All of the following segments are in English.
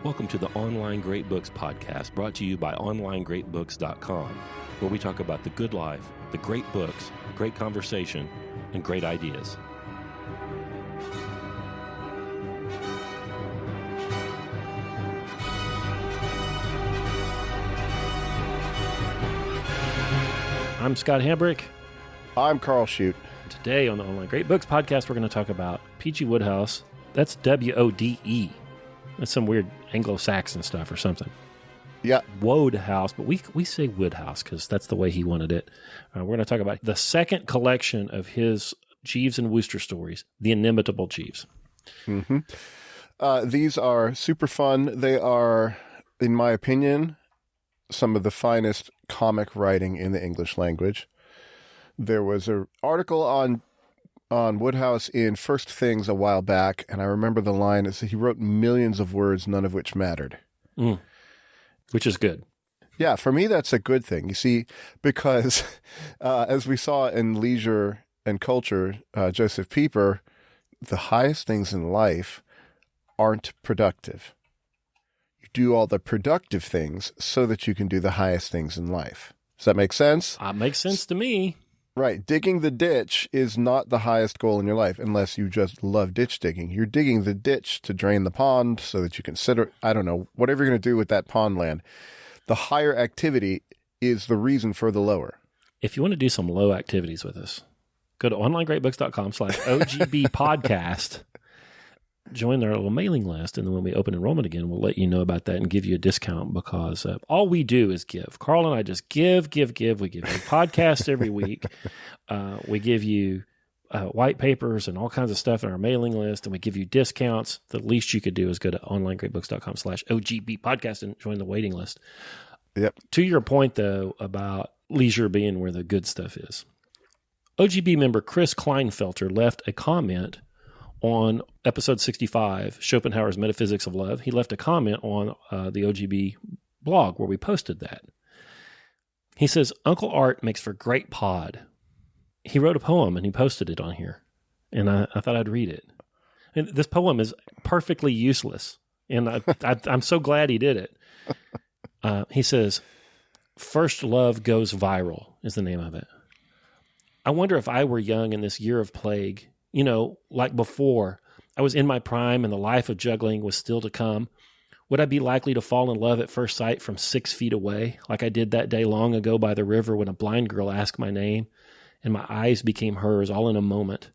Welcome to the Online Great Books podcast, brought to you by OnlineGreatBooks.com, where we talk about the good life, the great books, great conversation, and great ideas. I'm Scott Hambrick. I'm Karl Shute. Today on the Online Great Books podcast, we're going to talk about P.G. Wodehouse. That's W-O-D-E. That's some weird Anglo-Saxon stuff or something. Yeah. Wodehouse, but we say Wodehouse because that's the way he wanted it. We're going to talk about the second collection of his Jeeves and Wooster stories, The Inimitable Jeeves. Mm-hmm. These are super fun. They are, in my opinion, some of the finest comic writing in the English language. There was an article on Wodehouse in First Things a while back, and I remember the line is he wrote millions of words, none of which mattered. Which is good. Yeah, for me, that's a good thing. You see, because as we saw in Leisure and Culture, Joseph Pieper, the highest things in life aren't productive. You do all the productive things so that you can do the highest things in life. Does that make sense? It makes sense to me. Right. Digging the ditch is not the highest goal in your life unless you just love ditch digging. You're digging the ditch to drain the pond so that you consider, I don't know, whatever you're going to do with that pond land. The higher activity is the reason for the lower. If you want to do some low activities with us, go to onlinegreatbooks.com/OGB podcast. Join our little mailing list, and then when we open enrollment again, we'll let you know about that and give you a discount because all we do is give. Karl and I just give. We give you podcasts every week. We give you white papers and all kinds of stuff in our mailing list, and we give you discounts. The least you could do is go to onlinegreatbooks.com/OGB podcast and join the waiting list. Yep. To your point, though, about leisure being where the good stuff is, OGB member Chris Kleinfelter left a comment on episode 65, Schopenhauer's Metaphysics of Love. He left a comment on the OGB blog where we posted that. He says, Uncle Art makes for great pod. He wrote a poem and he posted it on here. And I thought I'd read it. And this poem is perfectly useless. And I'm so glad he did it. He says, First Love Goes Viral is the name of it. I wonder if I were young in this year of plague, you know, like before, I was in my prime and the life of juggling was still to come. Would I be likely to fall in love at first sight from 6 feet away, like I did that day long ago by the river when a blind girl asked my name and my eyes became hers all in a moment?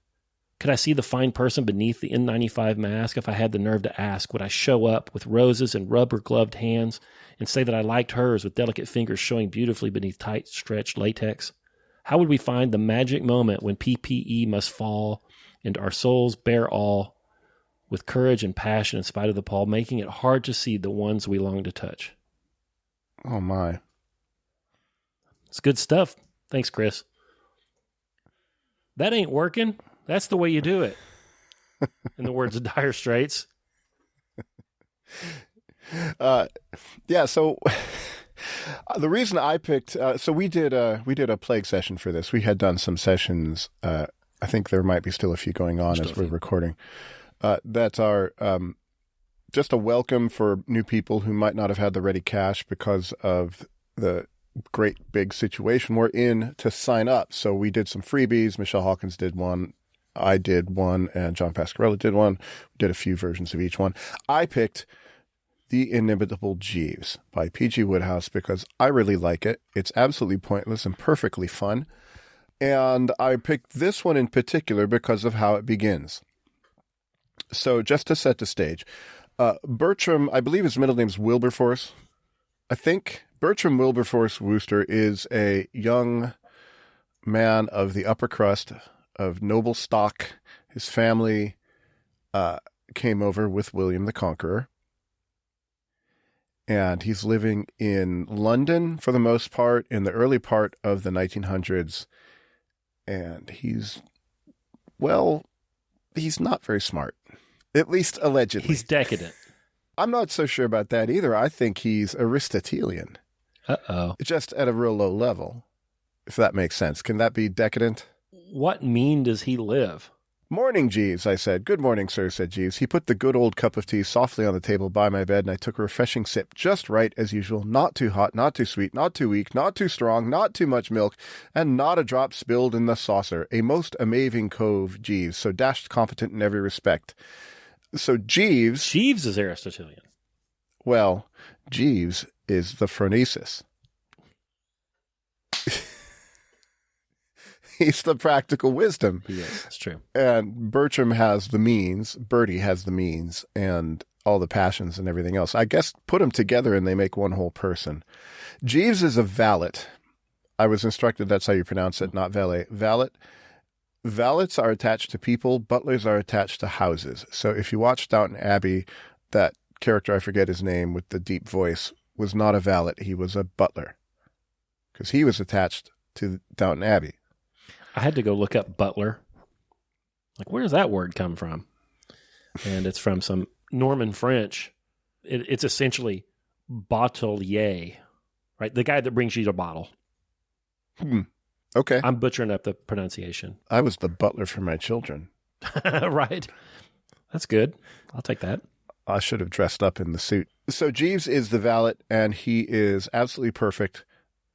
Could I see the fine person beneath the N95 mask if I had the nerve to ask? Would I show up with roses and rubber-gloved hands and say that I liked hers with delicate fingers showing beautifully beneath tight, stretched latex? How would we find the magic moment when PPE must fall and our souls bear all with courage and passion in spite of the pall, making it hard to see the ones we long to touch? Oh, my. It's good stuff. Thanks, Chris. That ain't working. That's the way you do it. In the words of Dire Straits. Yeah, so the reason I picked, so we did a plague session for this. We had done some sessions, I think there might be still a few going on as we're recording, that are just a welcome for new people who might not have had the ready cash because of the great big situation we're in to sign up. So we did some freebies. Michelle Hawkins did one. I did one, and John Pasquarello did one. We did a few versions of each one. I picked The Inimitable Jeeves by P.G. Wodehouse because I really like it. It's absolutely pointless and perfectly fun. And I picked this one in particular because of how it begins. So just to set the stage, Bertram, I believe his middle name's Wilberforce. I think Bertram Wilberforce Wooster is a young man of the upper crust of noble stock. His family came over with William the Conqueror. And he's living in London for the most part in the early part of the 1900s. And he's not very smart, at least allegedly. He's decadent. I'm not so sure about that either. I think he's Aristotelian. Uh-oh. Just at a real low level, if that makes sense. Can that be decadent? What mean does he live? "Morning, Jeeves," I said. "Good morning, sir," said Jeeves. He put the good old cup of tea softly on the table by my bed, and I took a refreshing sip, just right, as usual. Not too hot, not too sweet, not too weak, not too strong, not too much milk, and not a drop spilled in the saucer. A most amazing cove, Jeeves, so dashed competent in every respect. So Jeeves... Jeeves is Aristotelian. Well, Jeeves is the phronesis. He's the practical wisdom. Yes, that's true. And Bertie has the means, and all the passions and everything else. I guess put them together and they make one whole person. Jeeves is a valet. I was instructed that's how you pronounce it, not valet. Valet. Valets are attached to people. Butlers are attached to houses. So if you watch Downton Abbey, that character, I forget his name, with the deep voice, was not a valet. He was a butler. Because he was attached to Downton Abbey. I had to go look up butler. Like, where does that word come from? And it's from some Norman French. It's essentially batelier, right? The guy that brings you the bottle. Okay. I'm butchering up the pronunciation. I was the butler for my children. Right. That's good. I'll take that. I should have dressed up in the suit. So Jeeves is the valet, and he is absolutely perfect.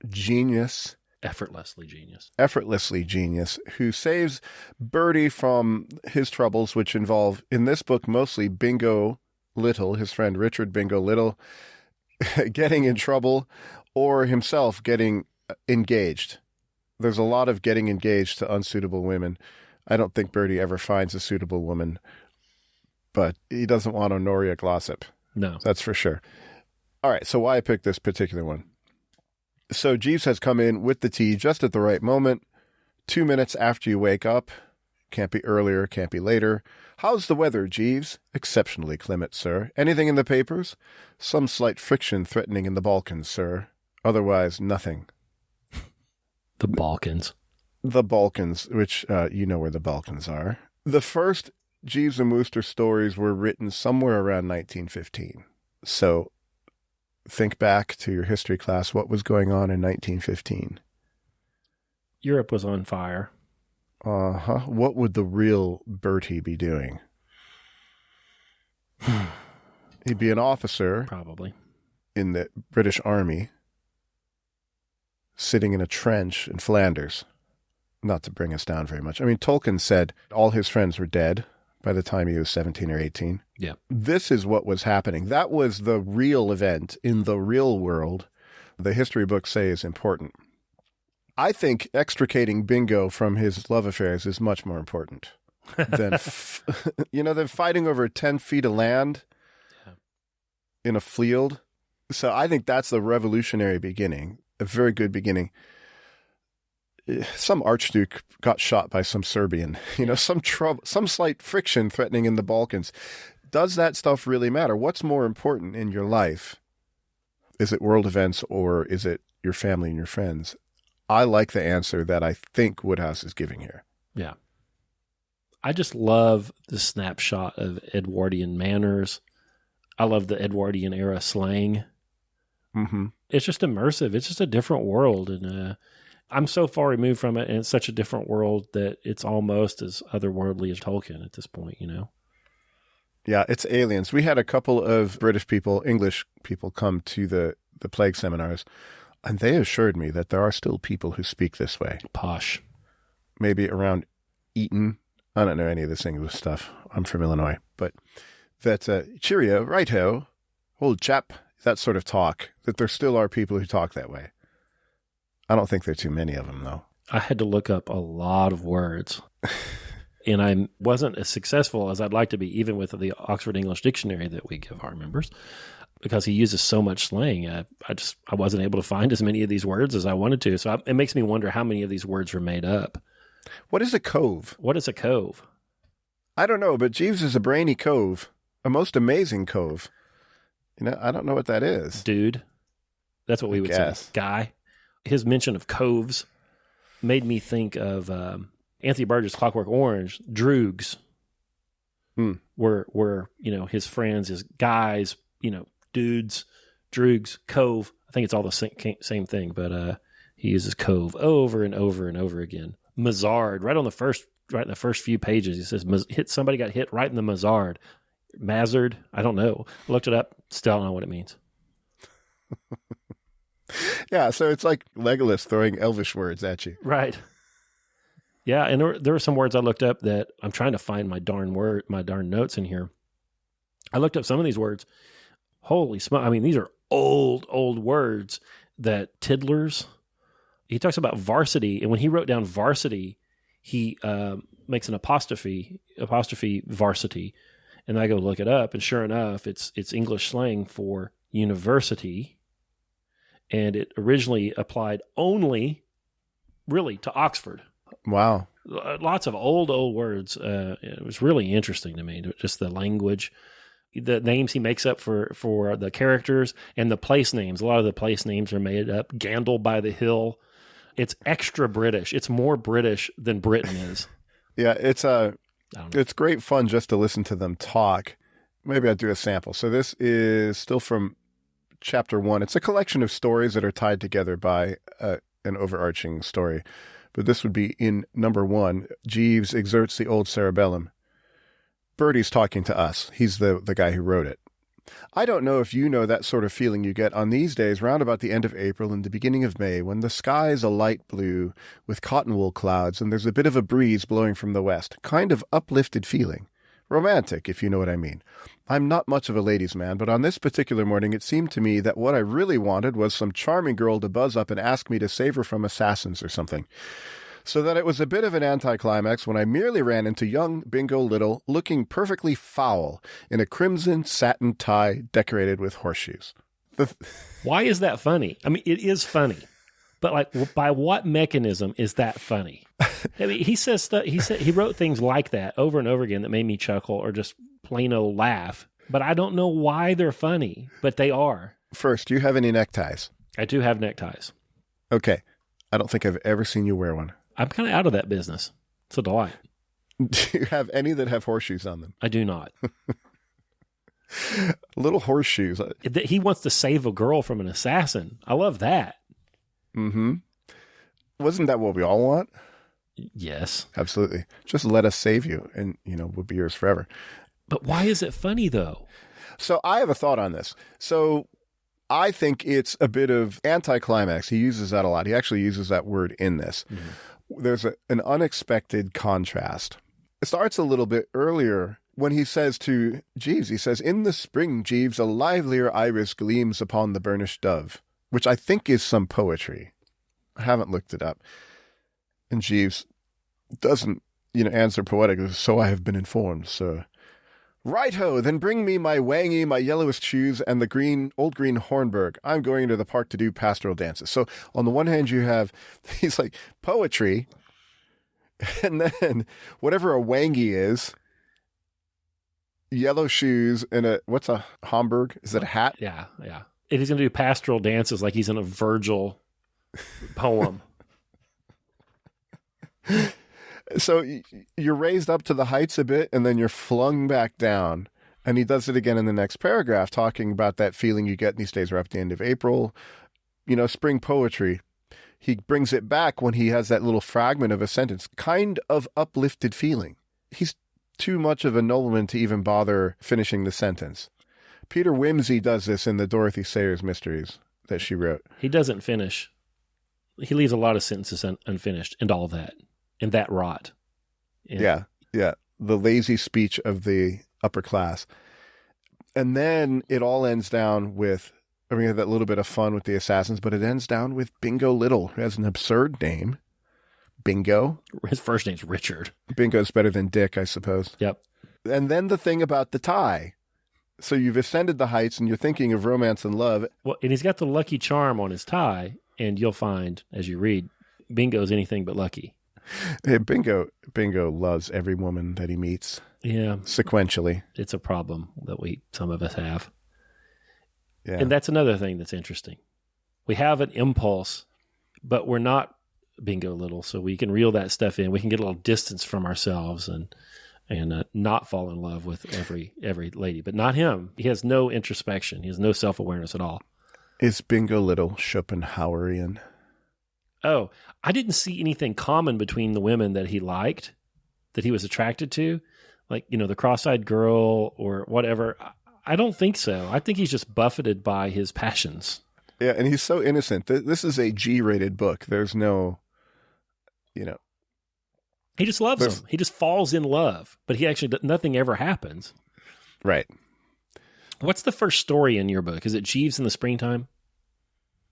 Genius. Effortlessly genius, who saves Bertie from his troubles, which involve, in this book, mostly Bingo Little, his friend Richard Bingo Little, getting in trouble or himself getting engaged. There's a lot of getting engaged to unsuitable women. I don't think Bertie ever finds a suitable woman, but he doesn't want Honoria Glossop. No. That's for sure. All right, so why I picked this particular one? So Jeeves has come in with the tea just at the right moment, 2 minutes after you wake up. Can't be earlier, can't be later. "How's the weather, Jeeves?" "Exceptionally clement, sir." "Anything in the papers?" "Some slight friction threatening in the Balkans, sir. Otherwise, nothing." The Balkans. The Balkans, which you know where the Balkans are. The first Jeeves and Wooster stories were written somewhere around 1915. So think back to your history class. What was going on in 1915? Europe was on fire. Uh-huh. What would the real Bertie be doing? He'd be an officer. Probably. In the British Army, sitting in a trench in Flanders. Not to bring us down very much. I mean, Tolkien said all his friends were dead by the time he was 17 or 18. Yeah. This is what was happening. That was the real event in the real world. The history books say is important. I think extricating Bingo from his love affairs is much more important than, than fighting over 10 feet of land in a field. So I think that's the revolutionary beginning, a very good beginning. Some archduke got shot by some Serbian, some trouble, some slight friction threatening in the Balkans. Does that stuff really matter? What's more important in your life? Is it world events or is it your family and your friends? I like the answer that I think Wodehouse is giving here. Yeah. I just love the snapshot of Edwardian manners. I love the Edwardian era slang. Mm-hmm. It's just immersive. It's just a different world. And I'm so far removed from it, and it's such a different world that it's almost as otherworldly as Tolkien at this point, Yeah, it's aliens. We had a couple of British people, English people, come to the plague seminars, and they assured me that there are still people who speak this way. Posh. Maybe around Eton. I don't know any of this English stuff. I'm from Illinois. But that, cheerio, right-ho, old chap, that sort of talk, that there still are people who talk that way. I don't think there are too many of them, though. I had to look up a lot of words. And I wasn't as successful as I'd like to be, even with the Oxford English Dictionary that we give our members, because he uses so much slang. I wasn't able to find as many of these words as I wanted to. So it makes me wonder how many of these words were made up. What is a cove? What is a cove? I don't know, but Jeeves is a brainy cove, a most amazing cove. I don't know what that is. Dude. That's what we would say. Guy. His mention of coves made me think of Anthony Burgess' Clockwork Orange, droogs, were his friends, his guys, dudes, droogs, cove. I think it's all the same thing, but he uses cove over and over and over again. Mazzard, right on the first right in the first few pages. He says, somebody got hit right in the Mazard. Mazard? I don't know. I looked it up. Still don't know what it means. Yeah, so it's like Legolas throwing Elvish words at you. Right. Yeah, and there were some words I looked up that I'm trying to find my darn notes in here. I looked up some of these words. Holy smoke. I mean, these are old words that tiddlers. He talks about varsity, and when he wrote down varsity, he makes an apostrophe varsity. And I go look it up, and sure enough, it's English slang for university. And it originally applied only, really, to Oxford. Wow. Lots of old words. It was really interesting to me, just the language, the names he makes up for the characters, and the place names. A lot of the place names are made up. Gandil by the Hill. It's extra British. It's more British than Britain is. Yeah, it's great fun just to listen to them talk. Maybe I'll do a sample. So this is still from Chapter 1. It's a collection of stories that are tied together by an overarching story. But this would be in number 1. Jeeves exerts the old cerebellum. Bertie's talking to us. He's the guy who wrote it. I don't know if you know that sort of feeling you get on these days round about the end of April and the beginning of May, when the sky is a light blue with cotton wool clouds and there's a bit of a breeze blowing from the west. Kind of uplifted feeling. Romantic, if you know what I mean. I'm not much of a ladies' man, but on this particular morning it seemed to me that what I really wanted was some charming girl to buzz up and ask me to save her from assassins or something. So that it was a bit of an anticlimax when I merely ran into young Bingo Little, looking perfectly foul, in a crimson satin tie decorated with horseshoes. Why is that funny? I mean, it is funny. But like, by what mechanism is that funny? I mean, he wrote things like that over and over again that made me chuckle or just plain old laugh. But I don't know why they're funny, but they are. First, do you have any neckties? I do have neckties. Okay. I don't think I've ever seen you wear one. I'm kind of out of that business. It's a delight. Do you have any that have horseshoes on them? I do not. Little horseshoes. He wants to save a girl from an assassin. I love that. Mm-hmm. Wasn't that what we all want? Yes. Absolutely. Just let us save you, and, we'll be yours forever. But why is it funny, though? So I have a thought on this. So I think it's a bit of anticlimax. He uses that a lot. He actually uses that word in this. Mm-hmm. There's an unexpected contrast. It starts a little bit earlier when he says to Jeeves, he says, "In the spring, Jeeves, a livelier iris gleams upon the burnished dove," which I think is some poetry. I haven't looked it up. And Jeeves doesn't, answer poetically, "So I have been informed, sir." "Right-ho, then bring me my wangy, my yellowest shoes, and the old green Hornberg. I'm going to the park to do pastoral dances." So on the one hand, you have, he's like, poetry, and then whatever a wangy is, yellow shoes, and what's a Homburg? Is that a hat? Yeah. If he's going to do pastoral dances like he's in a Virgil poem. So you're raised up to the heights a bit, and then you're flung back down. And he does it again in the next paragraph, talking about that feeling you get these days. We're up at the end of April, spring poetry. He brings it back when he has that little fragment of a sentence, kind of uplifted feeling. He's too much of a nobleman to even bother finishing the sentence. Peter Wimsey does this in the Dorothy Sayers Mysteries that she wrote. He doesn't finish. He leaves a lot of sentences unfinished, and all that. And that rot. Yeah. The lazy speech of the upper class. And then it all ends down with, we have that little bit of fun with the assassins, but it ends down with Bingo Little, who has an absurd name. Bingo. His first name's Richard. Bingo's better than Dick, I suppose. Yep. And then the thing about the tie. So you've ascended the heights and you're thinking of romance and love. Well, and he's got the lucky charm on his tie, and you'll find, as you read, Bingo's anything but lucky. Hey, Bingo loves every woman that he meets. Yeah. Sequentially. It's a problem that some of us have. Yeah. And that's another thing that's interesting. We have an impulse, but we're not Bingo Little, so we can reel that stuff in. We can get a little distance from ourselves and not fall in love with every lady. But not him. He has no introspection. He has no self-awareness at all. Is Bingo Little Schopenhauerian? Oh, I didn't see anything common between the women that he liked. that he was attracted to, like, the cross-eyed girl or whatever. I don't think so. I think he's just buffeted by his passions. Yeah, and he's so innocent. This is a G-rated book. There's no, He just loves him. He just falls in love, but nothing ever happens. Right. What's the first story in your book? Is it Jeeves in the Springtime?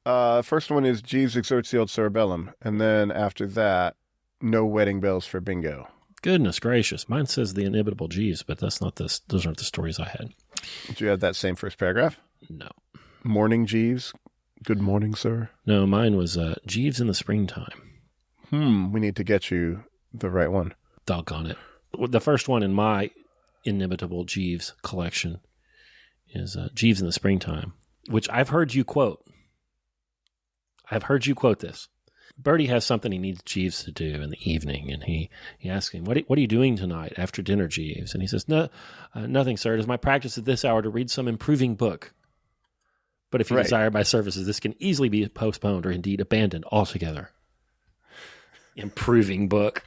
First one is Jeeves exerts the old cerebellum, and then after that, no wedding bells for bingo. Goodness gracious. Mine says the Inimitable Jeeves, but those aren't the stories I had. Did you have that same first paragraph? No. Morning, Jeeves. Good morning, sir. No, mine was Jeeves in the Springtime. We need to get you the right one. Doggone it. The first one in my Inimitable Jeeves collection is Jeeves in the Springtime, which I've heard you quote. I've heard you quote this. Bertie has something he needs Jeeves to do in the evening, and he asks him, what are you doing tonight after dinner, Jeeves? And he says, no, nothing, sir. It is my practice at this hour to read some improving book. But if you desire my services, this can easily be postponed or indeed abandoned altogether. Improving book.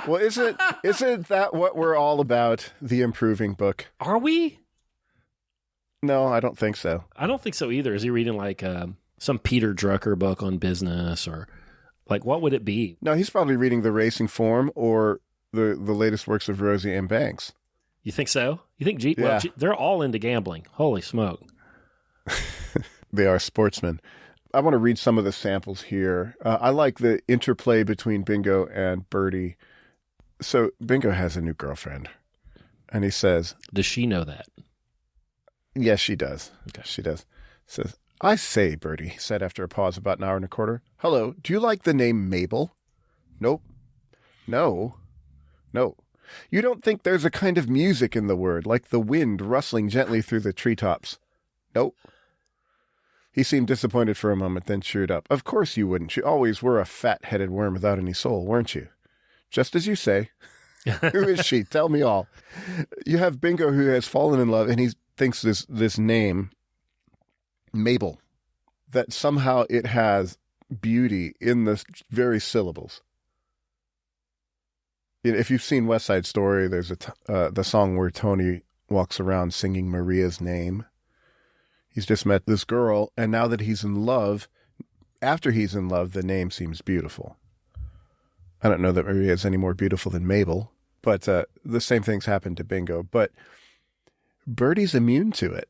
Well, isn't that what we're all about, the improving book? Are we? No, I don't think so. I don't think so either. Is he reading like some Peter Drucker book on business, or like what would it be? No, he's probably reading the Racing Form or the latest works of Rosie M. Banks. You think so? You think Yeah. They're all into gambling. Holy smoke. They are sportsmen. I want to read some of the samples here. I like the interplay between Bingo and Bertie. So Bingo has a new girlfriend, and he says, Does she know that? Yes, she does. Okay. She does. Says, I say, Bertie, he said after a pause about an hour and a quarter. Hello, do you like the name Mabel? Nope. No. You don't think there's a kind of music in the word, like the wind rustling gently through the treetops? Nope. He seemed disappointed for a moment, then cheered up. Of course you wouldn't. You always were a fat-headed worm without any soul, weren't you? Just as you say. Who is she? Tell me all. You have Bingo who has fallen in love, and he thinks this name, Mabel, that somehow it has beauty in the very syllables. If you've seen West Side Story, there's the song where Tony walks around singing Maria's name. He's just met this girl, and now that he's in love, after he's in love, the name seems beautiful. I don't know that Maria is any more beautiful than Mabel, but the same things happen to Bingo. But Bertie's immune to it.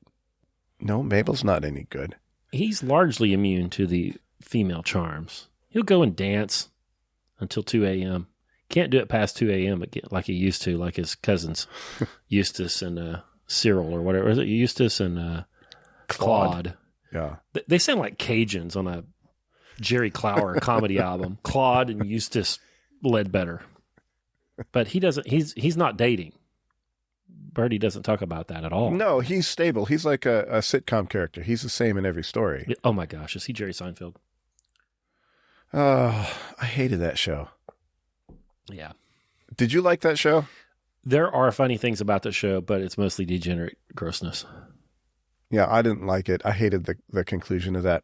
No, Mabel's not any good. He's largely immune to the female charms. He'll go and dance until 2 a.m. Can't do it past 2 a.m. like he used to, like his cousins, Eustace and Cyril, or whatever. Is it Eustace and Claude? Yeah. They sound like Cajuns on a Jerry Clower comedy album. Claude and Eustace Ledbetter. But he doesn't. He's not dating. Bertie doesn't talk about that at all. No, he's stable. He's like a sitcom character. He's the same in every story. Oh my gosh, is he Jerry Seinfeld? Oh, I hated that show. Yeah. Did you like that show? There are funny things about the show, but it's mostly degenerate grossness. Yeah, I didn't like it. I hated the conclusion of that.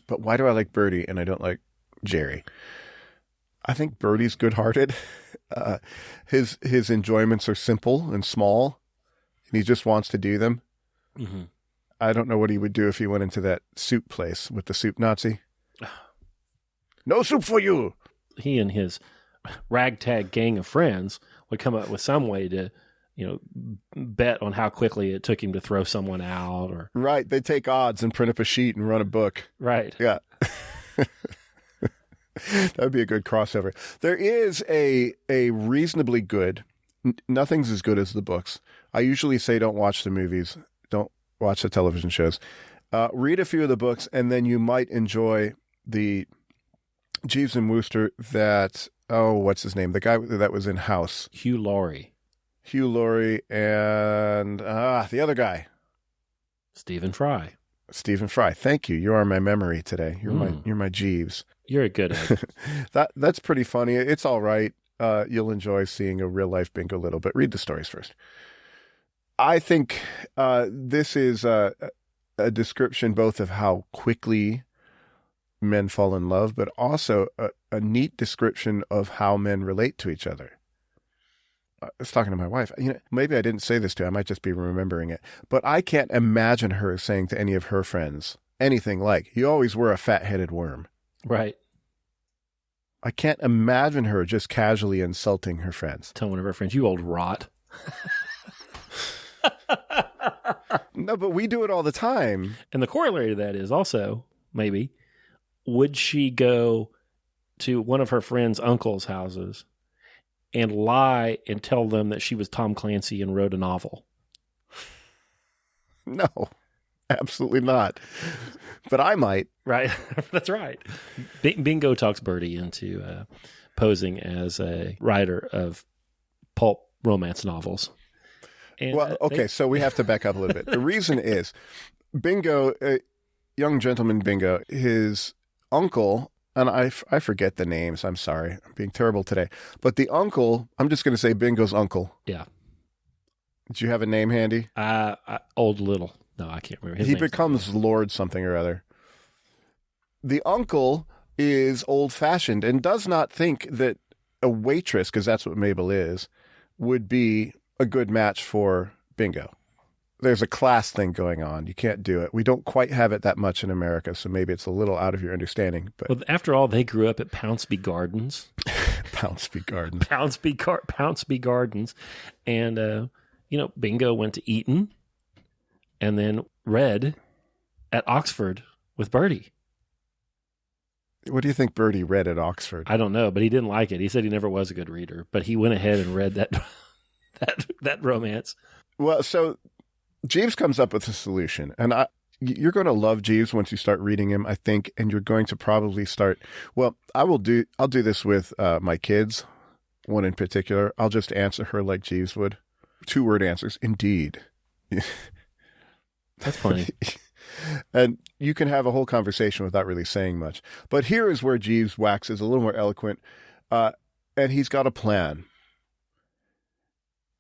But why do I like Bertie and I don't like Jerry? I think Bertie's good-hearted. His enjoyments are simple and small, and he just wants to do them. Mm-hmm. I don't know what he would do if he went into that soup place with the soup Nazi. No soup for you! He and his ragtag gang of friends would come up with some way to, bet on how quickly it took him to throw someone out. Or right, they take odds and print up a sheet and run a book. Right. Yeah. That would be a good crossover. There is a reasonably good, nothing's as good as the books. I usually say don't watch the movies, don't watch the television shows. Read a few of the books, and then you might enjoy the Jeeves and Wooster that, what's his name? The guy that was in House. Hugh Laurie, and the other guy. Stephen Fry. Thank you. You are my memory today. You're my Jeeves. You're a good egg. That's pretty funny. It's all right. You'll enjoy seeing a real life Bingo Little, but read the stories first. I think this is a description both of how quickly men fall in love, but also a neat description of how men relate to each other. I was talking to my wife. Maybe I didn't say this to her. I might just be remembering it. But I can't imagine her saying to any of her friends anything like, "You always were a fat-headed worm." Right. I can't imagine her just casually insulting her friends. Tell one of her friends, "You old rot." No, but we do it all the time. And the corollary to that is also, maybe, would she go to one of her friends' uncle's houses and lie and tell them that she was Tom Clancy and wrote a novel? No, absolutely not. But I might. Right. That's right. Bingo talks Bertie into posing as a writer of pulp romance novels. And, well, okay, so we have to back up a little bit. The reason is Bingo, young gentleman Bingo, his uncle, and I forget the names. I'm sorry. I'm being terrible today. But the uncle, I'm just going to say Bingo's uncle. Yeah. Do you have a name handy? Old Little. No, I can't remember. He becomes Lord something or other. The uncle is old-fashioned and does not think that a waitress, because that's what Mabel is, would be a good match for Bingo. There's a class thing going on. You can't do it. We don't quite have it that much in America, so maybe it's a little out of your understanding. But well, after all, they grew up at Pounceby Gardens. Pounceby Gardens. Pounceby Gardens. And, Bingo went to Eton and then read at Oxford with Bertie. What do you think Bertie read at Oxford? I don't know, but he didn't like it. He said he never was a good reader, but he went ahead and read that romance. Well, so Jeeves comes up with a solution, and you're going to love Jeeves once you start reading him, I think, and you're going to probably start. Well, I'll do this with my kids, one in particular. I'll just answer her like Jeeves would. 2-word answers. Indeed. That's funny. And you can have a whole conversation without really saying much. But here is where Jeeves waxes a little more eloquent, and he's got a plan.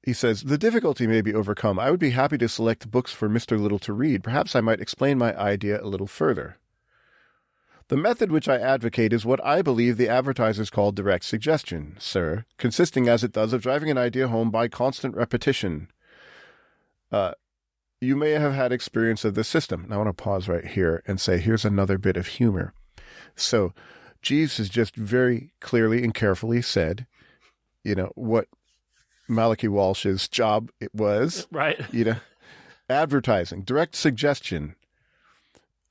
He says, "The difficulty may be overcome. I would be happy to select books for Mr. Little to read. Perhaps I might explain my idea a little further. The method which I advocate is what I believe the advertisers call direct suggestion, sir, consisting as it does of driving an idea home by constant repetition. You may have had experience of this system." Now I want to pause right here and say, here's another bit of humor. So Jeeves has just very clearly and carefully said, what Malachi Walsh's job it was. Right. Advertising, direct suggestion.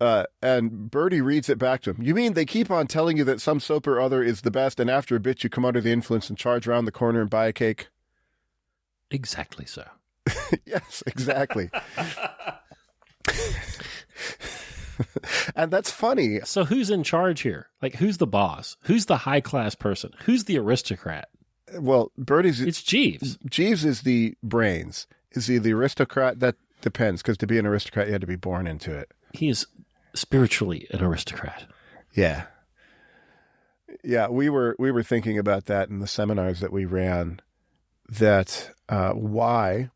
And Bertie reads it back to him. "You mean they keep on telling you that some soap or other is the best, and after a bit you come under the influence and charge around the corner and buy a cake?" Exactly so. Yes, exactly. And that's funny. So who's in charge here? Like, who's the boss? Who's the high-class person? Who's the aristocrat? Well, It's Jeeves. Jeeves is the brains. Is he the aristocrat? That depends, because to be an aristocrat, you had to be born into it. He is spiritually an aristocrat. Yeah. Yeah, we were thinking about that in the seminars that we ran, that why...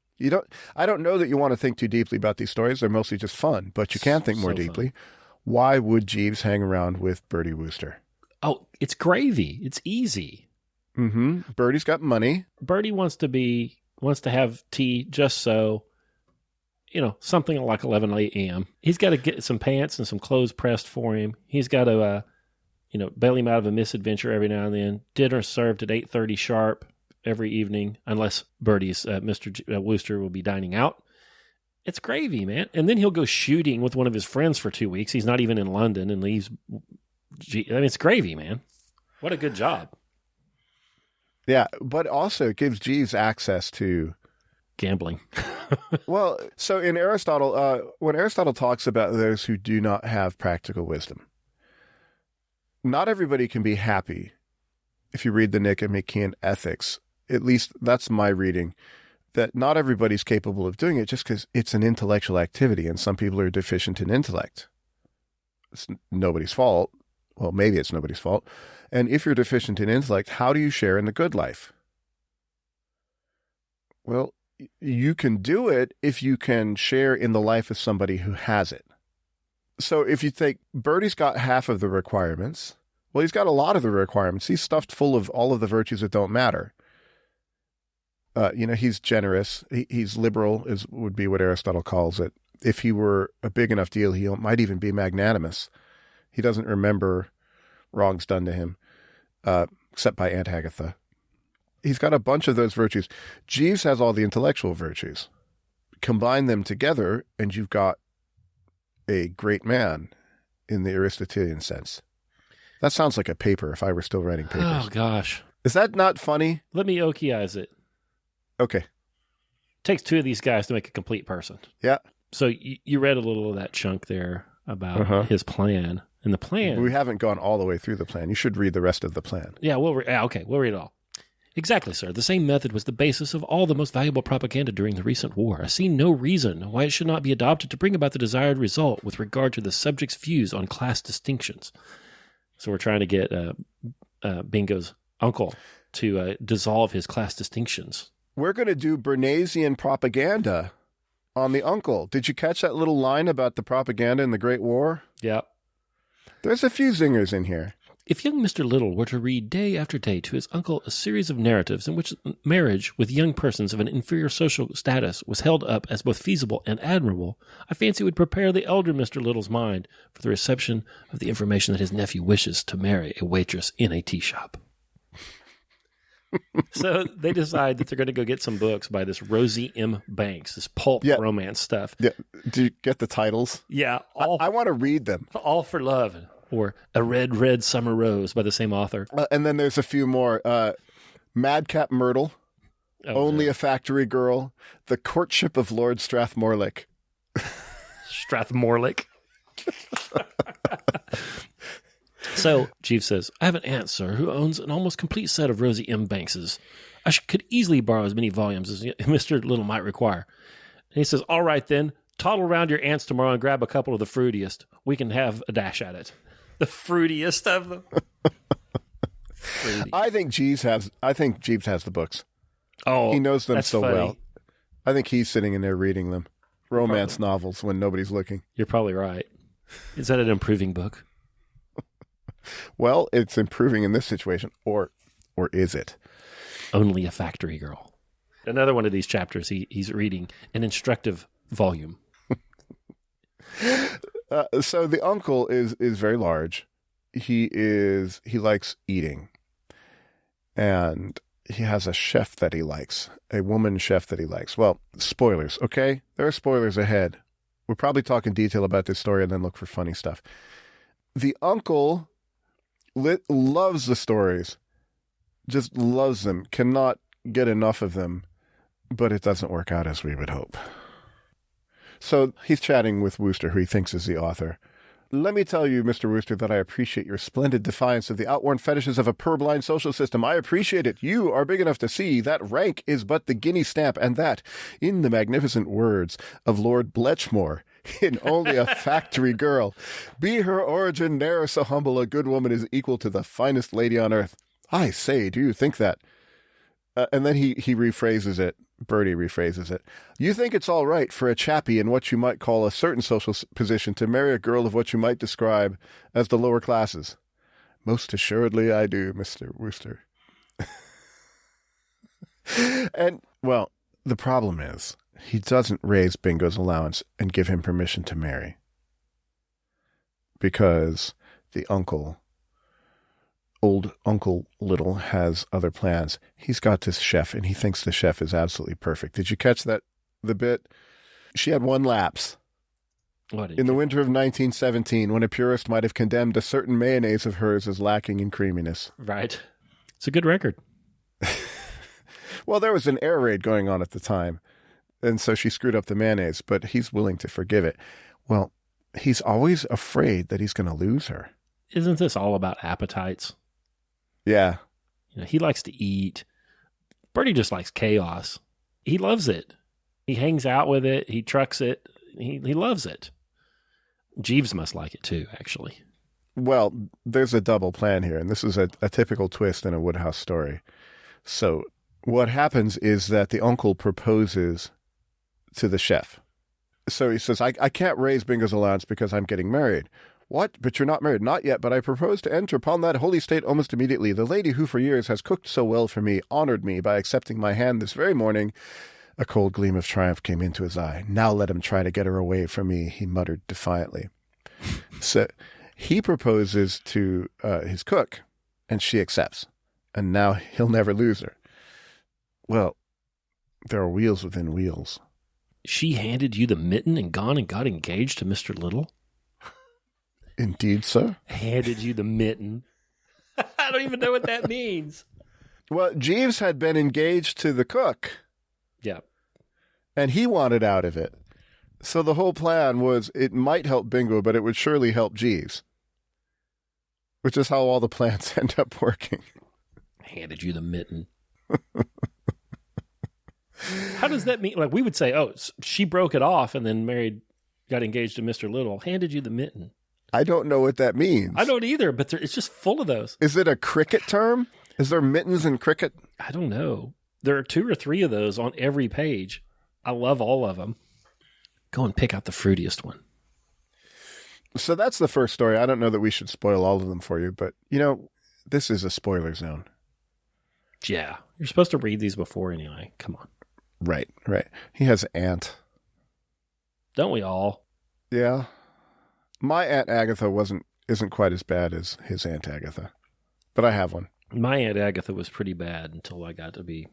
I don't know that you want to think too deeply about these stories. They're mostly just fun, but you can think more deeply. Fun. Why would Jeeves hang around with Bertie Wooster? Oh, it's gravy. It's easy. Mm-hmm. Bertie's got money. Bertie wants to have tea just so, something like 11 a.m. He's got to get some pants and some clothes pressed for him. He's got to, bail him out of a misadventure every now and then. Dinner served at 8:30 sharp every evening, unless Bertie's Mr. Wooster will be dining out. It's gravy, man. And then he'll go shooting with one of his friends for 2 weeks. He's not even in London and leaves. It's gravy, man. What a good job. Yeah, but also it gives Jeeves access to gambling. Well, so in Aristotle, when Aristotle talks about those who do not have practical wisdom, not everybody can be happy. If you read the Nicomachean Ethics, at least that's my reading, that not everybody's capable of doing it just because it's an intellectual activity and some people are deficient in intellect. It's nobody's fault. Well, maybe it's nobody's fault. And if you're deficient in intellect, how do you share in the good life? Well, you can do it if you can share in the life of somebody who has it. So if you think Bertie's got half of the requirements, well, he's got a lot of the requirements. He's stuffed full of all of the virtues that don't matter. He's generous. He's liberal, would be what Aristotle calls it. If he were a big enough deal, he might even be magnanimous. He doesn't remember wrongs done to him, except by Aunt Agatha. He's got a bunch of those virtues. Jeeves has all the intellectual virtues. Combine them together, and you've got a great man in the Aristotelian sense. That sounds like a paper if I were still writing papers. Oh, gosh. Is that not funny? Let me Okiize it. Okay. Takes two of these guys to make a complete person. Yeah. So you read a little of that chunk there about his plan. And the plan... We haven't gone all the way through the plan. You should read the rest of the plan. Yeah, we'll read it all. Exactly, sir. The same method was the basis of all the most valuable propaganda during the recent war. I see no reason why it should not be adopted to bring about the desired result with regard to the subject's views on class distinctions. So we're trying to get Bingo's uncle to dissolve his class distinctions. We're going to do Bernaysian propaganda on the uncle. Did you catch that little line about the propaganda in the Great War? Yeah. There's a few zingers in here. If young Mr. Little were to read day after day to his uncle a series of narratives in which marriage with young persons of an inferior social status was held up as both feasible and admirable, I fancy it would prepare the elder Mr. Little's mind for the reception of the information that his nephew wishes to marry a waitress in a tea shop. So they decide that they're going to go get some books by this Rosie M. Banks, this pulp romance stuff. Yeah. Do you get the titles? Yeah. I want to read them. All for Love. Or A Red, Red Summer Rose by the same author. And then there's a few more. Madcap Myrtle, Only a Factory Girl, The Courtship of Lord Strathmorlick. Strathmorlick. So Jeeves says, I have an aunt, sir, who owns an almost complete set of Rosie M. Bankses. I could easily borrow as many volumes as Mr. Little might require. And he says, all right then, toddle around your aunts tomorrow and grab a couple of the fruitiest. We can have a dash at it. The fruitiest of them. I think Jeeves has the books. Oh, he knows them so funny. well. I think he's sitting in there reading them. Romance novels when nobody's looking. You're probably right. Is that an improving book? Well, it's improving in this situation, or is it? Only a Factory Girl. Another one of these chapters, he's reading an instructive volume. So the uncle is very large. He likes eating, and he has a chef that he likes, a woman chef that he likes. Well, spoilers, okay? There are spoilers ahead. We'll probably talk in detail about this story and then look for funny stuff. The uncle loves the stories, just loves them, cannot get enough of them, but it doesn't work out as we would hope. So he's chatting with Wooster, who he thinks is the author. Let me tell you, Mr. Wooster, that I appreciate your splendid defiance of the outworn fetishes of a purblind social system. I appreciate it. You are big enough to see that rank is but the guinea stamp, and that, in the magnificent words of Lord Bletchmore, in Only a Factory Girl, be her origin ne'er so humble, a good woman is equal to the finest lady on earth. I say, do you think that? And then he rephrases it. Bertie rephrases it. You think it's all right for a chappie in what you might call a certain social position to marry a girl of what you might describe as the lower classes? Most assuredly I do, Mr. Wooster. And, well, the problem is he doesn't raise Bingo's allowance and give him permission to marry. Because the uncle... Old Uncle Little has other plans. He's got this chef, and he thinks the chef is absolutely perfect. Did you catch that? The bit? She had one lapse. In the winter of 1917, when a purist might have condemned a certain mayonnaise of hers as lacking in creaminess. Right. It's a good record. Well, there was an air raid going on at the time, and so she screwed up the mayonnaise, but he's willing to forgive it. Well, he's always afraid that he's going to lose her. Isn't this all about appetites? Yeah. He likes to eat. Bertie just likes chaos. He loves it. He hangs out with it. He trucks it. He loves it. Jeeves must like it too, actually. Well, there's a double plan here, and this is a typical twist in a Wodehouse story. So what happens is that the uncle proposes to the chef. So he says, I can't raise Bingo's allowance because I'm getting married. What? But you're not married? Not yet, but I propose to enter upon that holy state almost immediately. The lady who for years has cooked so well for me honored me by accepting my hand this very morning. A cold gleam of triumph came into his eye. Now let him try to get her away from me, he muttered defiantly. So he proposes to his cook, and she accepts. And now he'll never lose her. Well, there are wheels within wheels. She handed you the mitten and gone and got engaged to Mr. Little? Indeed, sir. Handed you the mitten. I don't even know what that means. Well, Jeeves had been engaged to the cook. Yeah. And he wanted out of it. So the whole plan was it might help Bingo, but it would surely help Jeeves. Which is how all the plans end up working. Handed you the mitten. How does that mean? Like we would say, oh, she broke it off and then got engaged to Mr. Little. Handed you the mitten. I don't know what that means. I don't either, but it's just full of those. Is it a cricket term? Is there mittens in cricket? I don't know. There are 2 or 3 of those on every page. I love all of them. Go and pick out the fruitiest one. So that's the first story. I don't know that we should spoil all of them for you, but, this is a spoiler zone. Yeah. You're supposed to read these before anyway. Come on. Right. He has an aunt. Don't we all? Yeah. My Aunt Agatha isn't quite as bad as his Aunt Agatha, but I have one. My Aunt Agatha was pretty bad until I got to be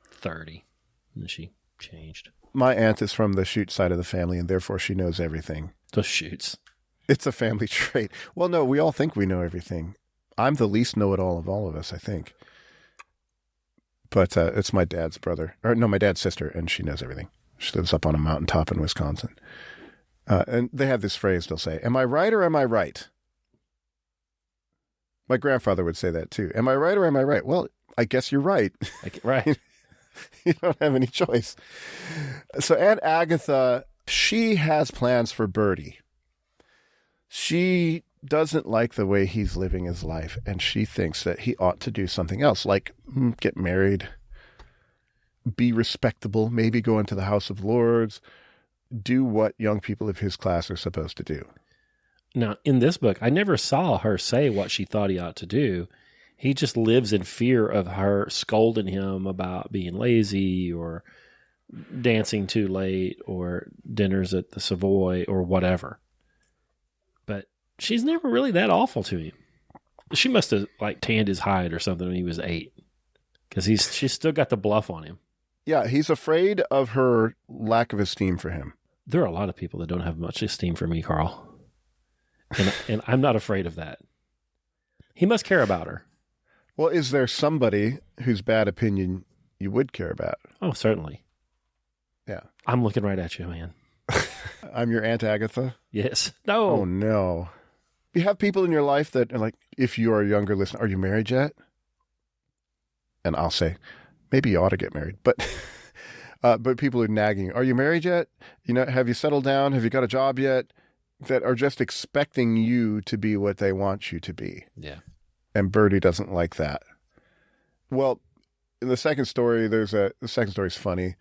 30, and then she changed. My aunt is from the Shute side of the family, and therefore she knows everything. The Shutes. It's a family trait. Well, no, we all think we know everything. I'm the least know-it-all of all of us, I think. But it's my dad's my dad's sister, and she knows everything. She lives up on a mountaintop in Wisconsin. And they have this phrase, they'll say, am I right or am I right? My grandfather would say that too. Am I right or am I right? Well, I guess you're right. Right. You don't have any choice. So Aunt Agatha, she has plans for Bertie. She doesn't like the way he's living his life, and she thinks that he ought to do something else, like get married, be respectable, maybe go into the House of Lords, do what young people of his class are supposed to do. Now, in this book, I never saw her say what she thought he ought to do. He just lives in fear of her scolding him about being lazy or dancing too late or dinners at the Savoy or whatever. But she's never really that awful to him. She must have tanned his hide or something when he was 8, because she's still got the bluff on him. Yeah, he's afraid of her lack of esteem for him. There are a lot of people that don't have much esteem for me, Karl. And I'm not afraid of that. He must care about her. Well, is there somebody whose bad opinion you would care about? Oh, certainly. Yeah. I'm looking right at you, man. I'm your Aunt Agatha? Yes. No. Oh, no. You have people in your life that are like, if you are a younger listener, are you married yet? And I'll say, maybe you ought to get married. But people are nagging, are you married yet? Have you settled down? Have you got a job yet? That are just expecting you to be what they want you to be. Yeah. And Bertie doesn't like that. Well, in the second story, the second story is funny.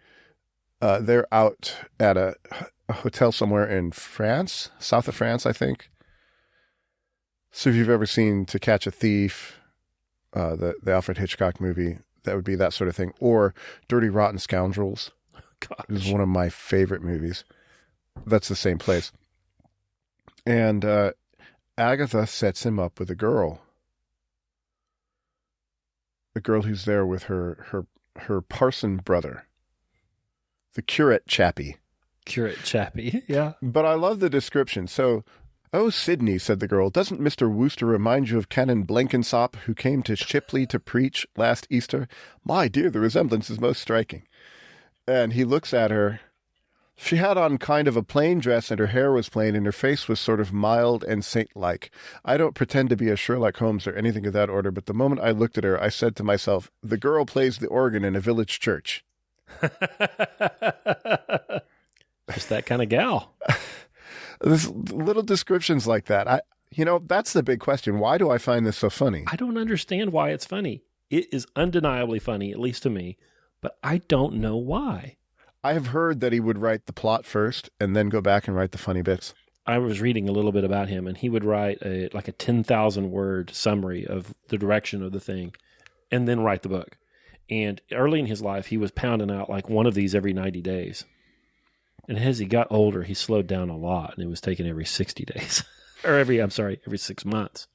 They're out at a hotel somewhere in France, south of France, I think. So if you've ever seen To Catch a Thief, the Alfred Hitchcock movie, that would be that sort of thing. Or Dirty Rotten Scoundrels. Gosh. It is one of my favorite movies. That's the same place. And Agatha sets him up with a girl who's there with her parson brother, the curate chappie. Curate chappie, yeah. But I love the description. So, oh, Sidney, said the girl, doesn't Mr. Wooster remind you of Canon Blenkinsop, who came to Shipley to preach last Easter? My dear, the resemblance is most striking. And he looks at her. She had on kind of a plain dress, and her hair was plain, and her face was sort of mild and saint-like. I don't pretend to be a Sherlock Holmes or anything of that order, but the moment I looked at her, I said to myself, the girl plays the organ in a village church. Just that kind of gal. There's little descriptions like that. That's the big question. Why do I find this so funny? I don't understand why it's funny. It is undeniably funny, at least to me, but I don't know why. I have heard that he would write the plot first and then go back and write the funny bits. I was reading a little bit about him, and he would write a 10,000 word summary of the direction of the thing and then write the book. And early in his life, he was pounding out like one of these every 90 days. And as he got older, he slowed down a lot, and it was taken every 60 days. Or every 6 months.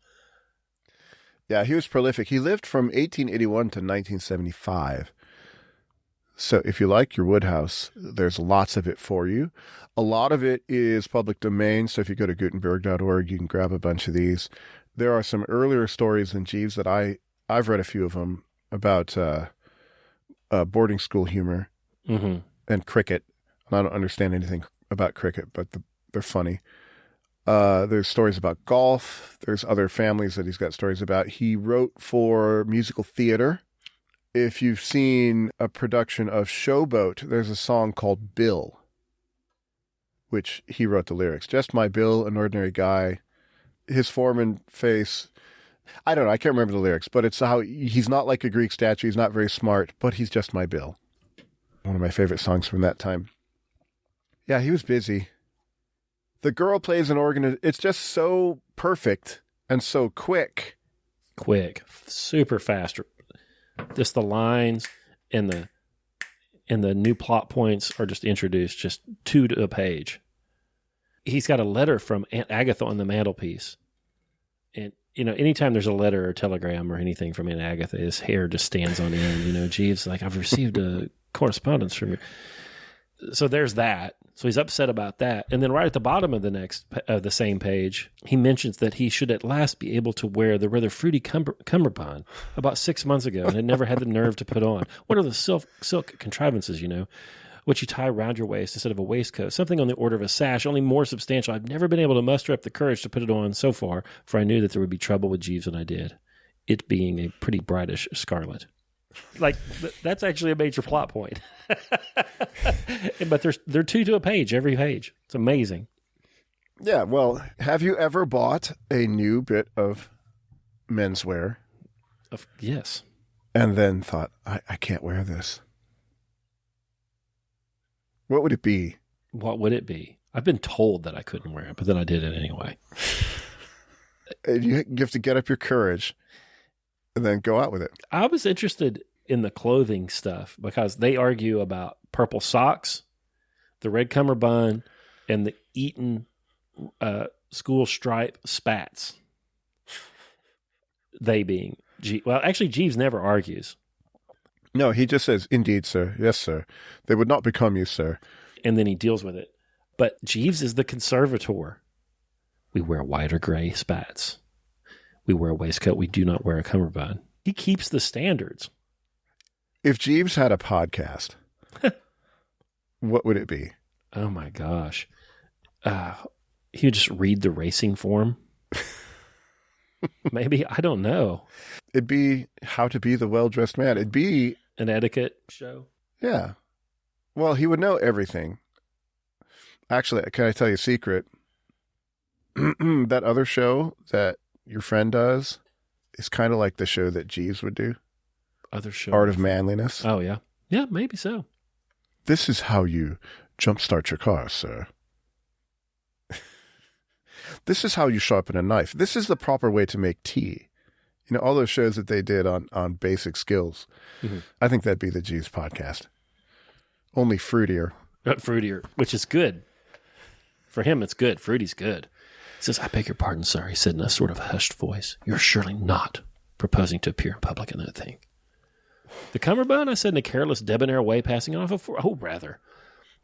Yeah, he was prolific. He lived from 1881 to 1975. So if you like your Wodehouse, there's lots of it for you. A lot of it is public domain, so if you go to Gutenberg.org, you can grab a bunch of these. There are some earlier stories in Jeeves that I've read a few of them about boarding school humor and cricket. I don't understand anything about cricket, but they're funny. There's stories about golf. There's other families that he's got stories about. He wrote for musical theater. If you've seen a production of Showboat, there's a song called Bill, which he wrote the lyrics. Just my Bill, an ordinary guy. His form and face, I don't know, I can't remember the lyrics, but it's how he's not like a Greek statue. He's not very smart, but he's just my Bill. One of my favorite songs from that time. Yeah, he was busy. The girl plays an organ. It's just so perfect and so quick. Quick, super fast. Just the lines and the new plot points are just introduced, just two to a page. He's got a letter from Aunt Agatha on the mantelpiece. And, anytime there's a letter or telegram or anything from Aunt Agatha, his hair just stands on end. Jeeves, like, I've received a correspondence from you. So there's that. So he's upset about that. And then right at the bottom of the same page, he mentions that he should at last be able to wear the rather fruity cummerbund about 6 months ago and had never had the nerve to put on. What are the silk contrivances, which you tie around your waist instead of a waistcoat, something on the order of a sash, only more substantial. I've never been able to muster up the courage to put it on so far, for I knew that there would be trouble with Jeeves when I did, it being a pretty brightish scarlet. Like, that's actually a major plot point. But they're two to a page, every page. It's amazing. Yeah, well, have you ever bought a new bit of menswear? Yes. And then thought, I can't wear this. What would it be? What would it be? I've been told that I couldn't wear it, but then I did it anyway. You have to get up your courage and then go out with it. I was interested in the clothing stuff because they argue about purple socks, the red cummerbund, and the Eton school stripe spats. They being actually Jeeves never argues. No, he just says, "Indeed, sir. Yes, sir. They would not become you, sir." And then he deals with it. But Jeeves is the conservator. We wear white or gray spats. We wear a waistcoat. We do not wear a cummerbund. He keeps the standards. If Jeeves had a podcast, what would it be? Oh, my gosh. He would just read the racing form. Maybe. I don't know. It'd be How to Be the Well-Dressed Man. It'd be an etiquette show. Yeah. Well, he would know everything. Actually, can I tell you a secret? That other show that your friend does is kind of like the show that Jeeves would do. Other show? Art of Manliness. Oh, yeah. Yeah, maybe so. This is how you jumpstart your car, sir. This is how you sharpen a knife. This is the proper way to make tea. All those shows that they did on basic skills. Mm-hmm. I think that'd be the Jeeves podcast. Only fruitier. Fruitier, which is good. For him, it's good. Fruity's good. He says, "I beg your pardon, sir," he said in a sort of hushed voice. "You're surely not proposing to appear in public in that thing." "The cummerbund?" I said in a careless, debonair way, passing off. "Oh, rather.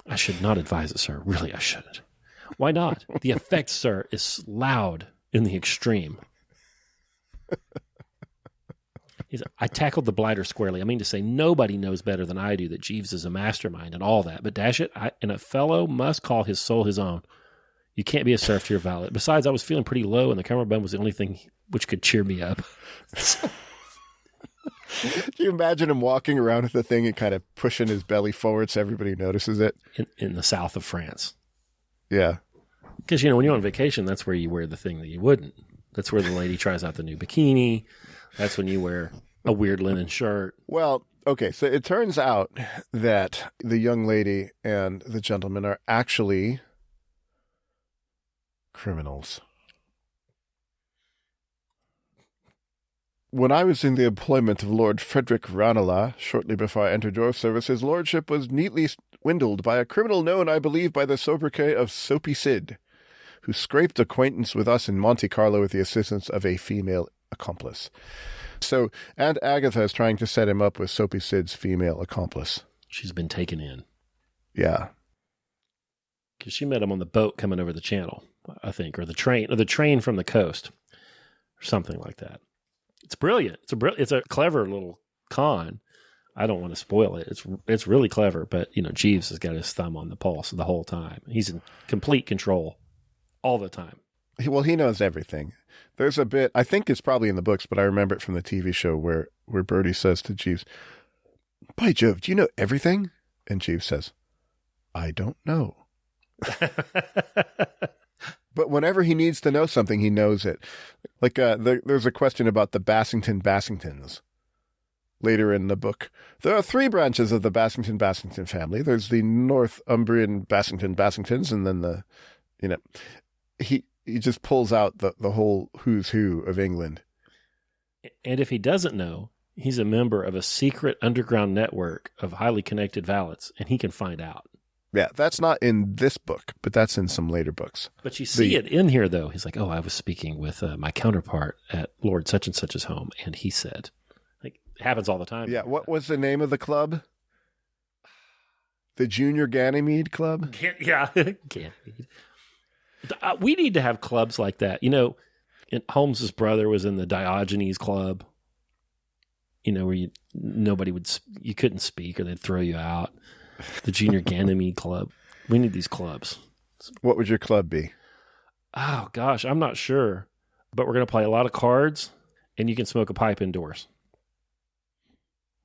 I should not advise it, sir. Really, I shouldn't." "Why not? The effect, sir, is loud in the extreme." He said, "I tackled the blighter squarely. I mean to say, nobody knows better than I do that Jeeves is a mastermind and all that. But dash it, and a fellow must call his soul his own. You can't be a serf to your valet. Besides, I was feeling pretty low, and the cummerbund was the only thing which could cheer me up." Can you imagine him walking around with the thing and kind of pushing his belly forward so everybody notices it? In the south of France. Yeah. Because, when you're on vacation, that's where you wear the thing that you wouldn't. That's where the lady tries out the new bikini. That's when you wear a weird linen shirt. Well, okay, so it turns out that the young lady and the gentleman are actually criminals. When I was in the employment of Lord Frederick Ranelagh, shortly before I entered your service, his lordship was neatly swindled by a criminal known, I believe, by the sobriquet of Soapy Sid, who scraped acquaintance with us in Monte Carlo with the assistance of a female accomplice. So, and Agatha is trying to set him up with Soapy Sid's female accomplice. She's been taken in. Yeah. Because she met him on the boat coming over the channel, I think, or the train from the coast, or something like that. It's brilliant. It's a clever little con. I don't want to spoil it. It's really clever, but Jeeves has got his thumb on the pulse the whole time. He's in complete control all the time. Well, he knows everything. There's a bit, I think it's probably in the books, but I remember it from the TV show where Bertie says to Jeeves, "By Jove, do you know everything?" And Jeeves says, "I don't know." But whenever he needs to know something, he knows it. Like there's a question about the Bassingtons later in the book. There are 3 branches of the Bassington family. There's the Northumbrian Bassingtons, and then he just pulls out the whole who's who of England. And if he doesn't know, he's a member of a secret underground network of highly connected valets, and he can find out. Yeah, that's not in this book, but that's in some later books. But you see it in here, though. He's like, I was speaking with my counterpart at Lord such and such's home, and he said, like, it happens all the time. Yeah, what was the name of the club? The Junior Ganymede Club? Yeah, Ganymede. We need to have clubs like that. Holmes's brother was in the Diogenes Club, where you couldn't speak or they'd throw you out. The Junior Ganymede Club. We need these clubs. What would your club be? Oh, gosh, I'm not sure. But we're going to play a lot of cards, and you can smoke a pipe indoors.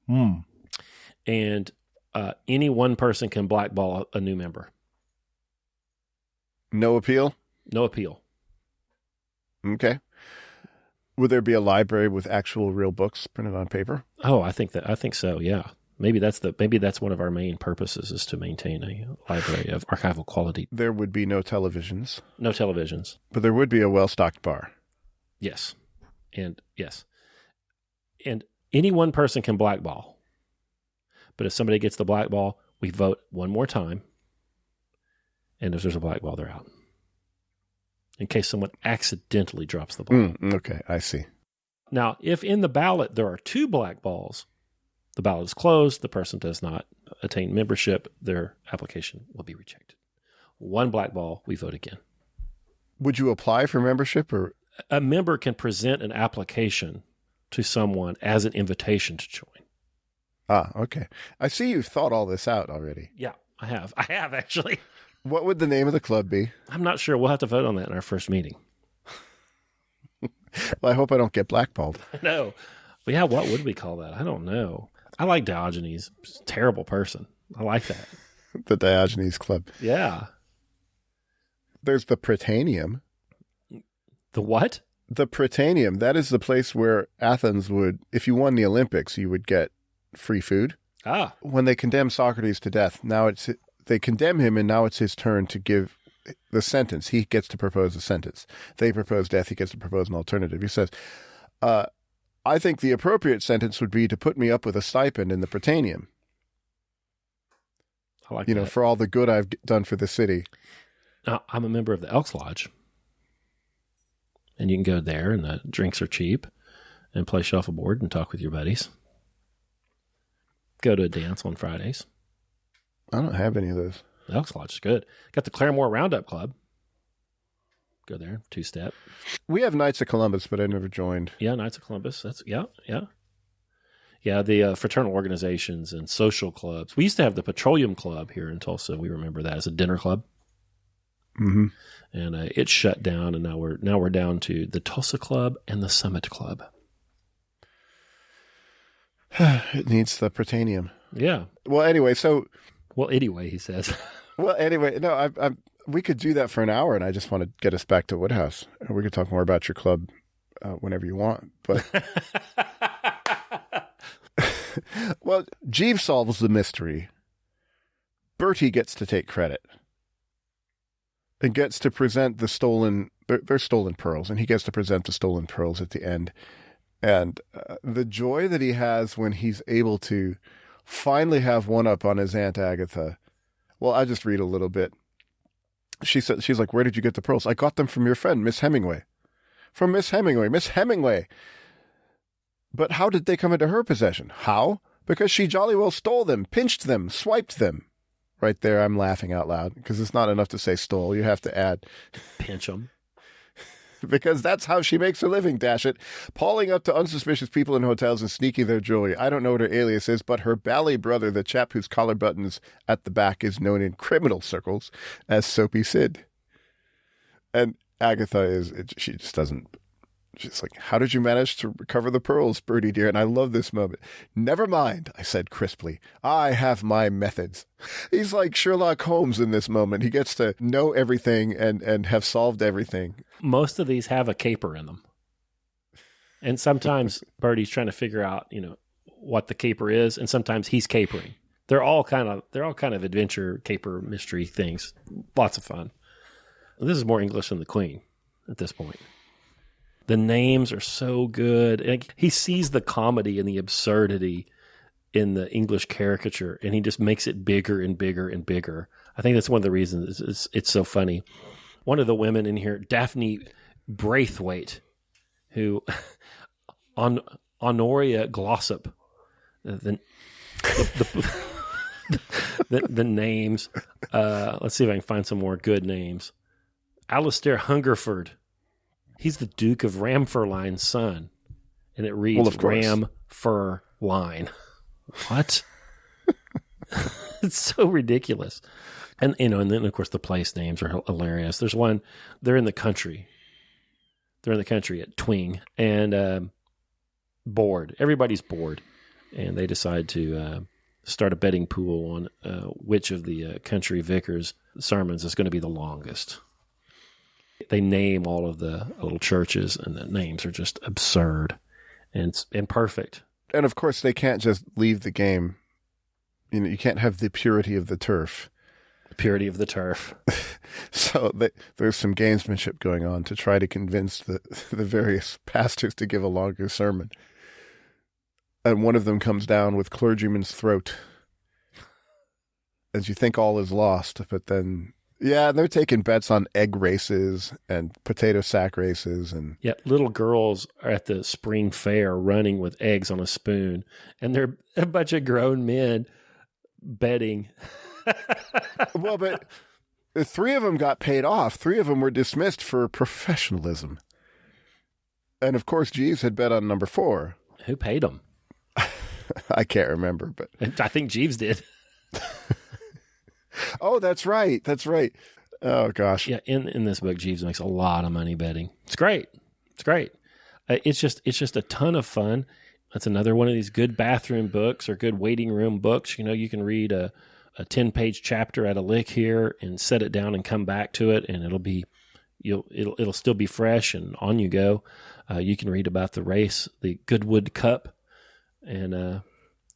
And any one person can blackball a new member. No appeal? No appeal. Okay. Would there be a library with actual real books printed on paper? Oh, I think so, yeah. Maybe that's one of our main purposes, is to maintain a library of archival quality. There would be no televisions. No televisions. But there would be a well-stocked bar. Yes. And any one person can blackball. But if somebody gets the blackball, we vote one more time. And if there's a blackball, they're out. In case someone accidentally drops the ball. Okay, I see. Now, if in the ballot there are 2 blackballs, the ballot is closed, the person does not attain membership, their application will be rejected. 1 blackball, we vote again. Would you apply for membership? Or a member can present an application to someone as an invitation to join. Ah, okay. I see you've thought all this out already. Yeah, I have. I have, actually. What would the name of the club be? I'm not sure. We'll have to vote on that in our first meeting. Well, I hope I don't get blackballed. No. Well, yeah, what would we call that? I don't know. I like Diogenes. He's a terrible person. I like that. The Diogenes Club. Yeah. There's the Prytaneum. The what? The Prytaneum. That is the place where Athens would, if you won the Olympics, you would get free food. Ah. When they condemn Socrates to death, they condemn him, and now it's his turn to give the sentence. He gets to propose a sentence. They propose death. He gets to propose an alternative. He says, I think the appropriate sentence would be to put me up with a stipend in the Prytaneum. I like that. For all the good I've done for the city. Now, I'm a member of the Elks Lodge. And you can go there, and the drinks are cheap, and play shuffleboard and talk with your buddies. Go to a dance on Fridays. I don't have any of those. The Elks Lodge is good. Got the Claremore Roundup Club. Go there, 2-step. We have Knights of Columbus, but I never joined. Yeah, Knights of Columbus. Yeah. Yeah, the fraternal organizations and social clubs. We used to have the Petroleum Club here in Tulsa. We remember that as a dinner club. Mm-hmm. And it shut down, and now we're down to the Tulsa Club and the Summit Club. It needs the Prytaneum. Yeah. Well, anyway, he says. Well, anyway, no, we could do that for an hour, and I just want to get us back to Wodehouse. We could talk more about your club whenever you want. But well, Jeeves solves the mystery. Bertie gets to take credit. and gets to present the stolen, they're stolen pearls, and he gets to present the stolen pearls at the end. And the joy that he has when he's able to finally have one up on his Aunt Agatha. Well, I just read a little bit. She's like, where did you get the pearls? I got them from your friend, Miss Hemingway. From Miss Hemingway. Miss Hemingway. But how did they come into her possession? How? Because she jolly well stole them, pinched them, swiped them. Right there, I'm laughing out loud because it's not enough to say stole. You have to add pinch them. Because that's how she makes her living, dash it. Pawing up to unsuspicious people in hotels and sneaking their jewelry. I don't know what her alias is, but her ballet brother, the chap whose collar buttons at the back, is known in criminal circles as Soapy Sid. And Agatha she just doesn't. She's like, how did you manage to recover the pearls, Bertie dear? And I love this moment. Never mind, I said crisply. I have my methods. He's like Sherlock Holmes in this moment. He gets to know everything and have solved everything. Most of these have a caper in them. And sometimes Bertie's trying to figure out, what the caper is, and sometimes he's capering. They're all kind of adventure caper mystery things. Lots of fun. This is more English than the Queen at this point. The names are so good. And he sees the comedy and the absurdity in the English caricature, and he just makes it bigger and bigger and bigger. I think that's one of the reasons it's so funny. One of the women in here, Daphne Braithwaite, who Honoria Glossop, the names. Let's see if I can find some more good names. Alistair Hungerford. He's the Duke of Ramfurline's son, and it reads Ramfurline. What? It's so ridiculous. And then of course the place names are hilarious. There's one, they're in the country. They're in the country at Twing and bored. Everybody's bored, and they decide to start a betting pool on which of the country vicars' sermons is going to be the longest. They name all of the little churches, and the names are just absurd and perfect. And of course, they can't just leave the game. You can't have the purity of the turf. Purity of the turf. So there's some gamesmanship going on to try to convince the various pastors to give a longer sermon. And one of them comes down with clergyman's throat. As you think all is lost, but then... Yeah, they're taking bets on egg races and potato sack races. And yeah, little girls are at the spring fair running with eggs on a spoon, and they're a bunch of grown men betting. Well, but 3 of them got paid off. 3 of them were dismissed for professionalism. And of course, Jeeves had bet on number 4. Who paid them? I can't remember, but I think Jeeves did. Oh, that's right. That's right. Oh, gosh. Yeah, in this book, Jeeves makes a lot of money betting. It's great. It's great. It's just a ton of fun. That's another one of these good bathroom books or good waiting room books. You can read a 10-page chapter at a lick here and set it down and come back to it, and it'll still be fresh and on you go. You can read about the race, the Goodwood Cup, and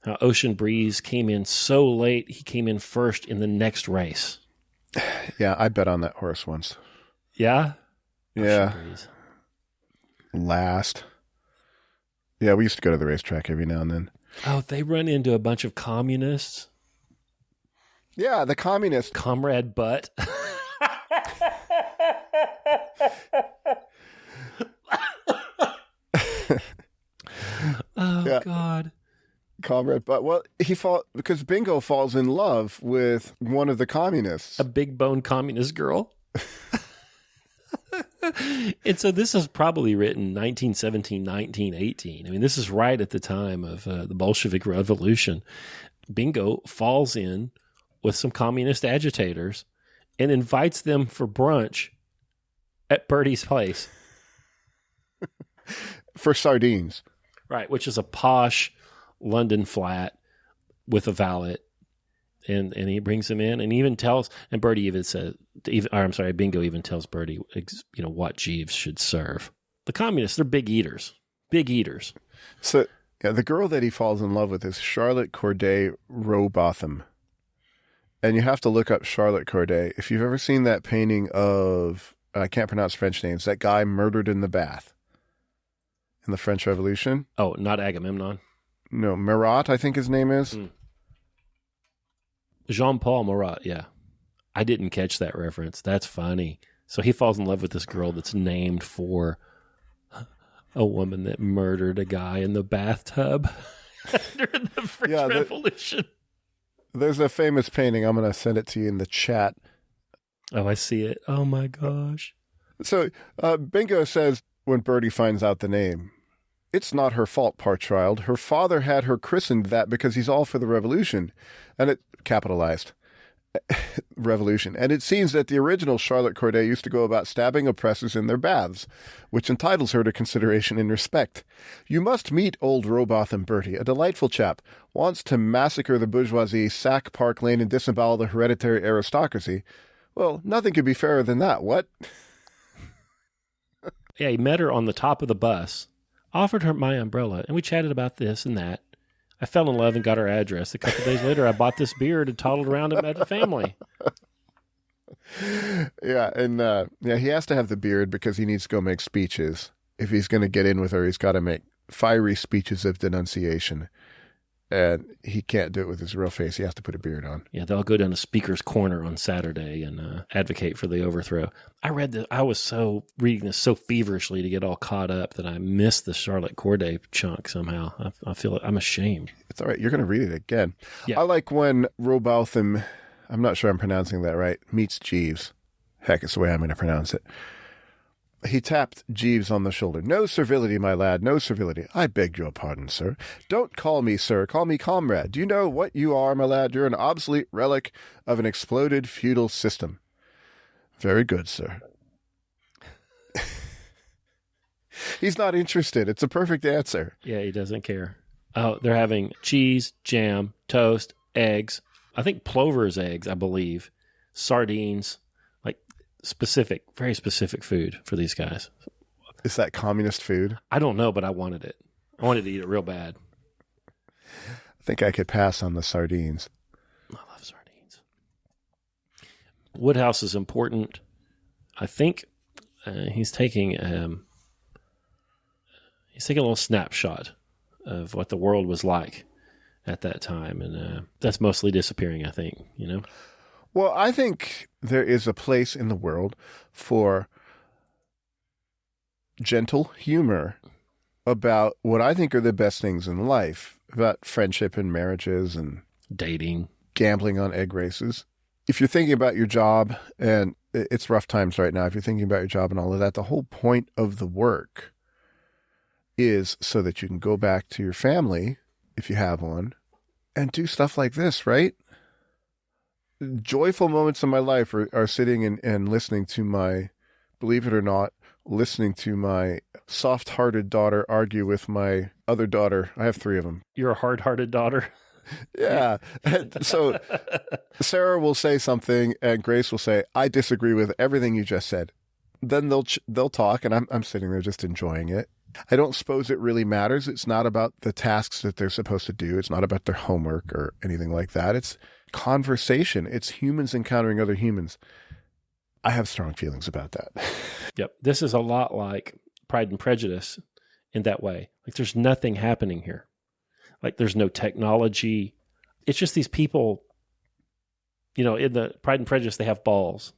how Ocean Breeze came in so late, he came in first in the next race. Yeah, I bet on that horse once. Yeah? Yeah. Last. Yeah, we used to go to the racetrack every now and then. Oh, they run into a bunch of communists? Yeah, the communists. Comrade Butt. Oh, yeah. God. Comrade, but well, because Bingo falls in love with one of the communists, a big bone communist girl. And so this is probably written 1917, 1918. I mean, this is right at the time of the Bolshevik Revolution. Bingo falls in with some communist agitators and invites them for brunch at Bertie's place. For sardines. Right, which is a posh London flat with a valet, and he brings him in, and he even tells, and Bertie even says, Bingo even tells Bertie, what Jeeves should serve. The communists, they're big eaters. So, yeah, the girl that he falls in love with is Charlotte Corday Rowbotham, and you have to look up Charlotte Corday. If you've ever seen that painting of, I can't pronounce French names, that guy murdered in the bath in the French Revolution. Oh, not Agamemnon? No, Marat, I think his name is. Jean-Paul Marat, yeah. I didn't catch that reference. That's funny. So he falls in love with this girl that's named for a woman that murdered a guy in the bathtub during the French Revolution. There's a famous painting. I'm going to send it to you in the chat. Oh, I see it. Oh, my gosh. So Bingo says when Bertie finds out the name, it's not her fault, poor child. Her father had her christened that because he's all for the revolution. And it capitalized. Revolution. And it seems that the original Charlotte Corday used to go about stabbing oppressors in their baths, which entitles her to consideration and respect. You must meet old Robotham Bertie, a delightful chap, wants to massacre the bourgeoisie, sack Park Lane, and disembowel the hereditary aristocracy. Well, nothing could be fairer than that, what? Yeah, he met her on the top of the bus, offered her my umbrella, and we chatted about this and that. I fell in love and got her address. A couple of days later, I bought this beard and toddled around and met the family. Yeah, and he has to have the beard because he needs to go make speeches. If he's going to get in with her, he's got to make fiery speeches of denunciation. And he can't do it with his real face. He has to put a beard on. Yeah, they'll go down to Speaker's Corner on Saturday and advocate for the overthrow. I read this. I was reading this so feverishly to get all caught up that I missed the Charlotte Corday chunk somehow. I feel I'm ashamed. It's all right. You're going to read it again. Yeah. I like when Robotham, I'm not sure I'm pronouncing that right, meets Jeeves. Heck, it's the way I'm going to pronounce it. He tapped Jeeves on the shoulder. No servility, my lad, no servility. I beg your pardon, sir. Don't call me sir, call me comrade. Do you know what you are, my lad? You're an obsolete relic of an exploded feudal system. Very good, sir. He's not interested. It's a perfect answer. Yeah, he doesn't care. Oh, they're having cheese, jam, toast, eggs. I think plover's eggs, I believe. Sardines. Specific, very specific food for these guys. Is that communist food? I don't know, but I wanted it. I wanted to eat it real bad. I think I could pass on the sardines. I love sardines. Wodehouse is important. I think he's taking a little snapshot of what the world was like at that time, and that's mostly disappearing, I think, you know? Well, I think there is a place in the world for gentle humor about what I think are the best things in life, about friendship and marriages and dating, gambling on egg races. If you're thinking about your job, and it's rough times right now, if you're thinking about your job and all of that, the whole point of the work is so that you can go back to your family, if you have one, and do stuff like this, right? Joyful moments in my life are sitting and listening to my, believe it or not, listening to my soft-hearted daughter argue with my other daughter. I have 3 of them. You're a hard-hearted daughter? Yeah. So Sarah will say something and Grace will say, I disagree with everything you just said. Then they'll talk and I'm sitting there just enjoying it. I don't suppose it really matters. It's not about the tasks that they're supposed to do. It's not about their homework or anything like that. It's conversation. It's humans encountering other humans. I have strong feelings about that. Yep. This is a lot like Pride and Prejudice in that way. Like there's nothing happening here. Like there's no technology. It's just these people, you know, in the Pride and Prejudice, they have balls.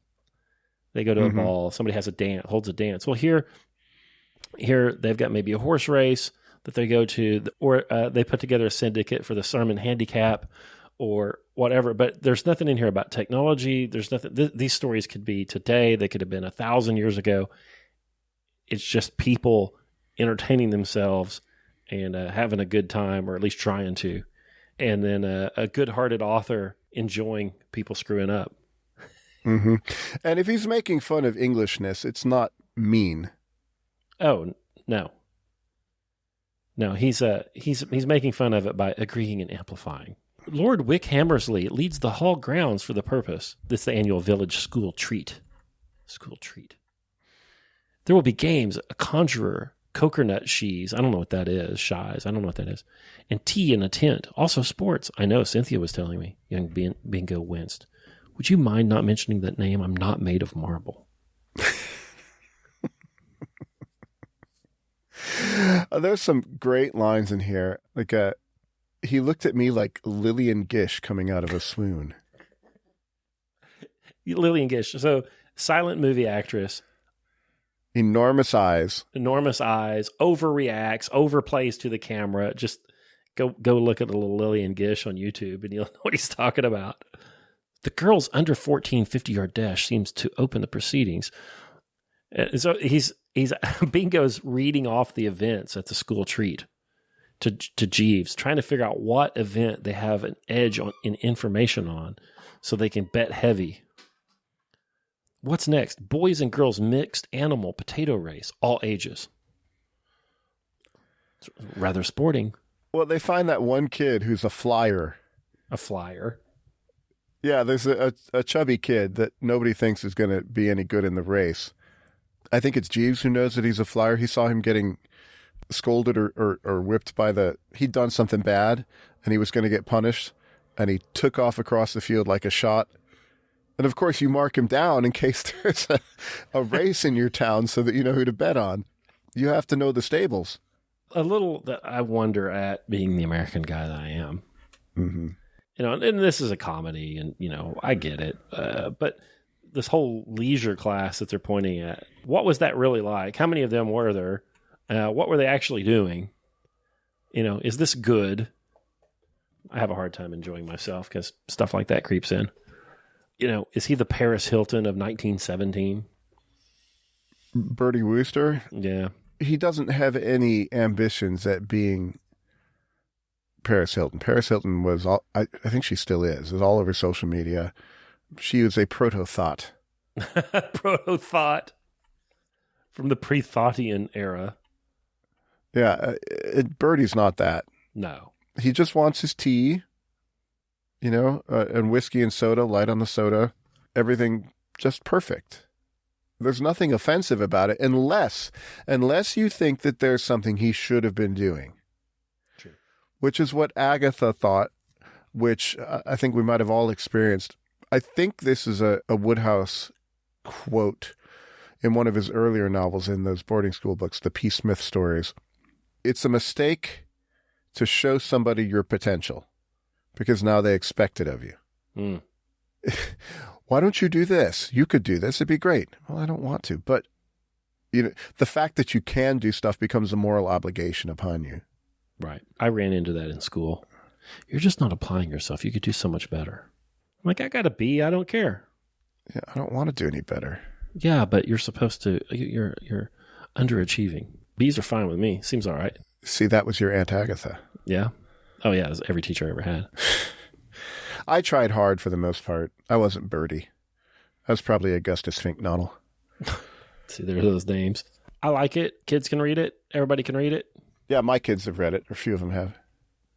They go to a ball. Somebody has a dance, holds a dance. Well, here they've got maybe a horse race that they go to, or they put together a syndicate for the Sermon Handicap or whatever. But there's nothing in here about technology. There's nothing. These stories could be today. They could have been 1,000 years ago. It's just people entertaining themselves and having a good time, or at least trying to. And then a good-hearted author enjoying people screwing up. Mm-hmm. And if he's making fun of Englishness, it's not mean. Oh, no. No, he's making fun of it by agreeing and amplifying. Lord Wick Hammersley leads the hall grounds for the purpose. This is the annual village school treat. There will be games, a conjurer, coconut shees. I don't know what that is. Shies. I don't know what that is. And tea in a tent. Also sports. I know, Cynthia was telling me. Young Bingo winced. Would you mind not mentioning that name? I'm not made of marble. There's some great lines in here. Like, he looked at me like Lillian Gish coming out of a swoon. Lillian Gish. So, silent movie actress. Enormous eyes. Overreacts, overplays to the camera. Just go look at a little Lillian Gish on YouTube and you'll know what he's talking about. The girls under 14 50-yard dash seems to open the proceedings. So he's Bingo's reading off the events at the school treat to Jeeves, trying to figure out what event they have an edge on in information on so they can bet heavy. What's next? Boys and girls mixed animal potato race, all ages. It's rather sporting. Well, they find that one kid who's a flyer. A flyer? Yeah, there's a chubby kid that nobody thinks is going to be any good in the race. I think it's Jeeves who knows that he's a flyer. He saw him getting scolded or whipped he'd done something bad and he was going to get punished, and he took off across the field like a shot. And of course you mark him down in case there's a race in your town so that you know who to bet on. You have to know the stables. A little that I wonder at, being the American guy that I am. Mm-hmm. And this is a comedy, and, I get it. But this whole leisure class that they're pointing at, what was that really like? How many of them were there? What were they actually doing? Is this good? I have a hard time enjoying myself because stuff like that creeps in. Is he the Paris Hilton of 1917? Bertie Wooster? Yeah. He doesn't have any ambitions at being Paris Hilton. Paris Hilton was, I think she still is all over social media. She was a proto-thought. Proto-thought from the pre-Thoughtian era. Yeah, Bertie's not that. No. He just wants his tea, and whiskey and soda, light on the soda. Everything just perfect. There's nothing offensive about it unless you think that there's something he should have been doing. True. Which is what Agatha thought, which I think we might have all experienced. I think this is a Wodehouse quote in one of his earlier novels in those boarding school books, the P. Smith stories. It's a mistake to show somebody your potential because now they expect it of you. Mm. Why don't you do this? You could do this. It'd be great. Well, I don't want to. But the fact that you can do stuff becomes a moral obligation upon you. Right. I ran into that in school. You're just not applying yourself. You could do so much better. I'm like, I got a B. I don't care. Yeah, I don't want to do any better. Yeah, but you're supposed to. You're underachieving. B's are fine with me. Seems all right. See, that was your Aunt Agatha. Yeah. Oh, yeah. It was every teacher I ever had. I tried hard for the most part. I wasn't Bertie. I was probably Augustus Finknottle. See, there are those names. I like it. Kids can read it. Everybody can read it. Yeah, my kids have read it. A few of them have.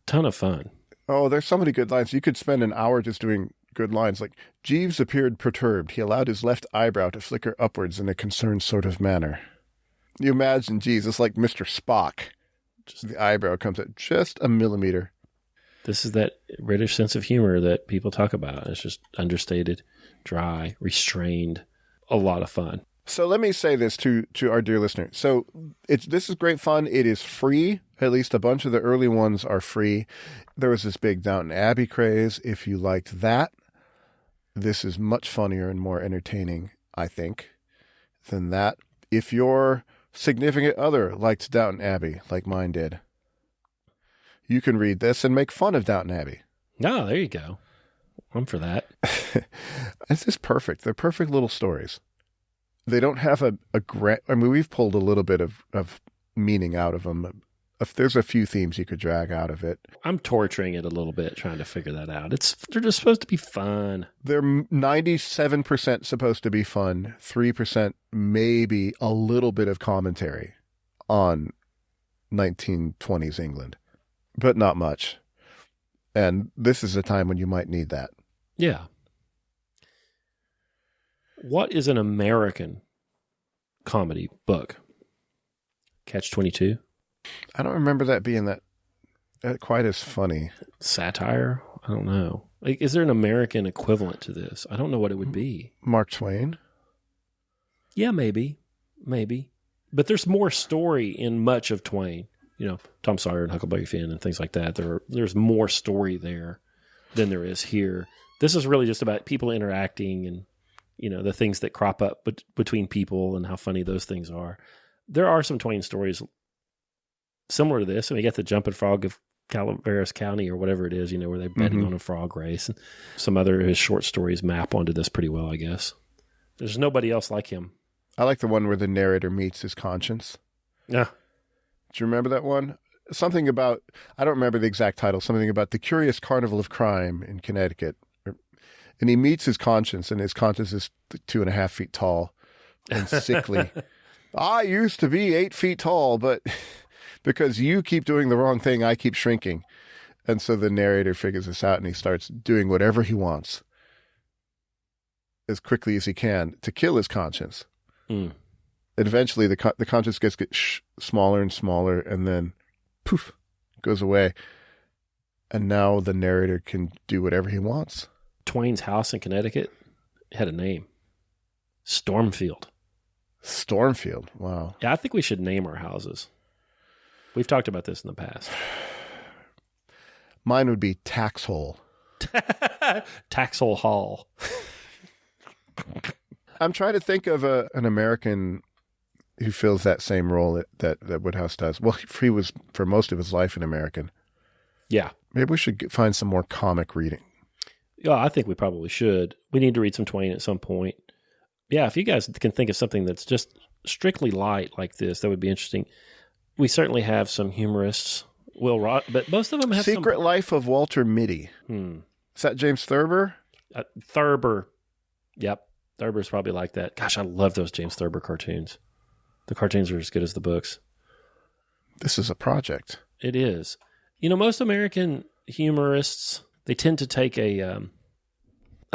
Ton of fun. Oh, there's so many good lines. You could spend an hour just doing good lines. Like, Jeeves appeared perturbed. He allowed his left eyebrow to flicker upwards in a concerned sort of manner. You imagine Jeeves, it's like Mr. Spock. Just the eyebrow comes at just a millimeter. This is that British sense of humor that people talk about. It's just understated, dry, restrained, a lot of fun. So let me say this to our dear listener. So this is great fun. It is free. At least a bunch of the early ones are free. There was this big Downton Abbey craze. If you liked that, this is much funnier and more entertaining, I think, than that. If your significant other liked Downton Abbey, like mine did, you can read this and make fun of Downton Abbey. No, there you go. I'm for that. It's just perfect. They're perfect little stories. They don't have a grand... I mean, we've pulled a little bit of meaning out of them. If there's a few themes you could drag out of it. I'm torturing it a little bit, trying to figure that out. They're just supposed to be fun. They're 97% supposed to be fun. 3% maybe a little bit of commentary on 1920s England. But not much. And this is a time when you might need that. Yeah. What is an American comedy book? Catch-22? I don't remember that being that quite as funny. Satire? I don't know. Like, is there an American equivalent to this? I don't know what it would be. Mark Twain? Yeah, maybe. But there's more story in much of Twain. You know, Tom Sawyer and Huckleberry Finn and things like that. There's more story there than there is here. This is really just about people interacting and, you know, the things that crop up between people and how funny those things are. There are some Twain stories similar to this. I mean, you got the Jumping Frog of Calaveras County or whatever it is, you know, where they're betting on a frog race. And some other of his short stories map onto this pretty well, I guess. There's nobody else like him. I like the one where the narrator meets his conscience. Yeah. Do you remember that one? Something about, I don't remember the exact title, something about the curious carnival of crime in Connecticut. And he meets his conscience, and his conscience is 2.5 feet tall and sickly. I used to be 8 feet tall, but because you keep doing the wrong thing, I keep shrinking. And so the narrator figures this out, and he starts doing whatever he wants as quickly as he can to kill his conscience. And eventually the conscience gets smaller and smaller, and then poof, goes away. And now the narrator can do whatever he wants. Twain's house in Connecticut had a name. Stormfield. Stormfield. Wow. Yeah, I think we should name our houses. We've talked about this in the past. Mine would be Taxhole. Taxhole Hall. I'm trying to think of an American who fills that same role that Wodehouse does. Well, he was, for most of his life, an American. Yeah. Maybe we should find some more comic reading. Yeah, I think we probably should. We need to read some Twain at some point. Yeah, if you guys can think of something that's just strictly light like this, that would be interesting. We certainly have some humorists, but most of them have Secret Life of Walter Mitty. Is that James Thurber? Thurber. Yep. Thurber's probably like that. Gosh, I love those James Thurber cartoons. The cartoons are as good as the books. This is a project. It is. You know, most American humorists, they tend to take a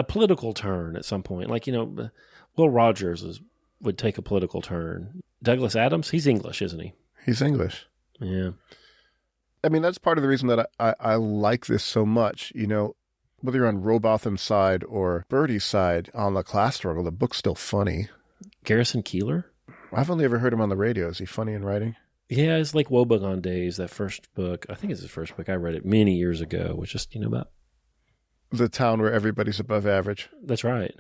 political turn at some point. Like, you know, Will Rogers would take a political turn. Douglas Adams, he's English, isn't he? He's English. Yeah. I mean, that's part of the reason that I like this so much. You know, whether you're on Rowbotham's side or Bertie's side on the class struggle, the book's still funny. Garrison Keillor? I've only ever heard him on the radio. Is he funny in writing? Yeah, it's like Woebegone Days, that first book. I think it's his first book. I read it many years ago, which is, you know, about the town where everybody's above average. That's right.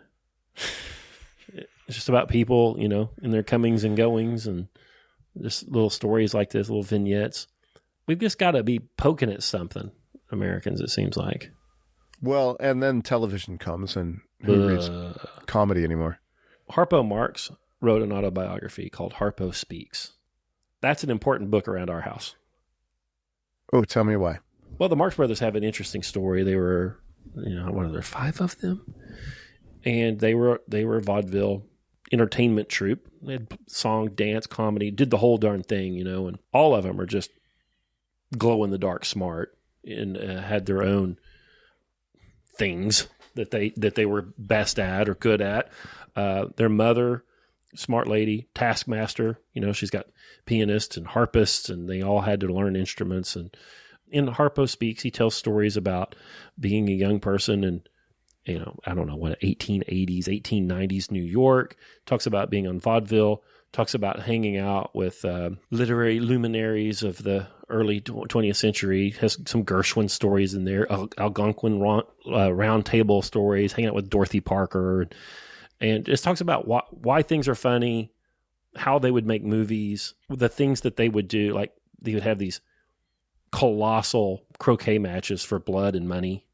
It's just about people, you know, and their comings and goings, and just little stories like this, little vignettes. We've just got to be poking at something, Americans, it seems like. Well, and then television comes, and who reads comedy anymore? Harpo Marx wrote an autobiography called Harpo Speaks. That's an important book around our house. Oh, tell me why. Well, the Marx Brothers have an interesting story. They were, you know, what are there, 5 of them? And they were a vaudeville entertainment troupe. They had song, dance, comedy, did the whole darn thing, you know, and all of them are just glow-in-the-dark smart and had their own things that they were best at or good at. Their mother, smart lady, taskmaster, you know, she's got pianists and harpists, and they all had to learn instruments. And in Harpo Speaks, he tells stories about being a young person and, you know, I don't know what, 1880s, 1890s New York, talks about being on vaudeville, talks about hanging out with literary luminaries of the early 20th century, has some Gershwin stories in there, Algonquin round table stories, hanging out with Dorothy Parker, and just talks about why things are funny, how they would make movies, the things that they would do, like they would have these colossal croquet matches for blood and money.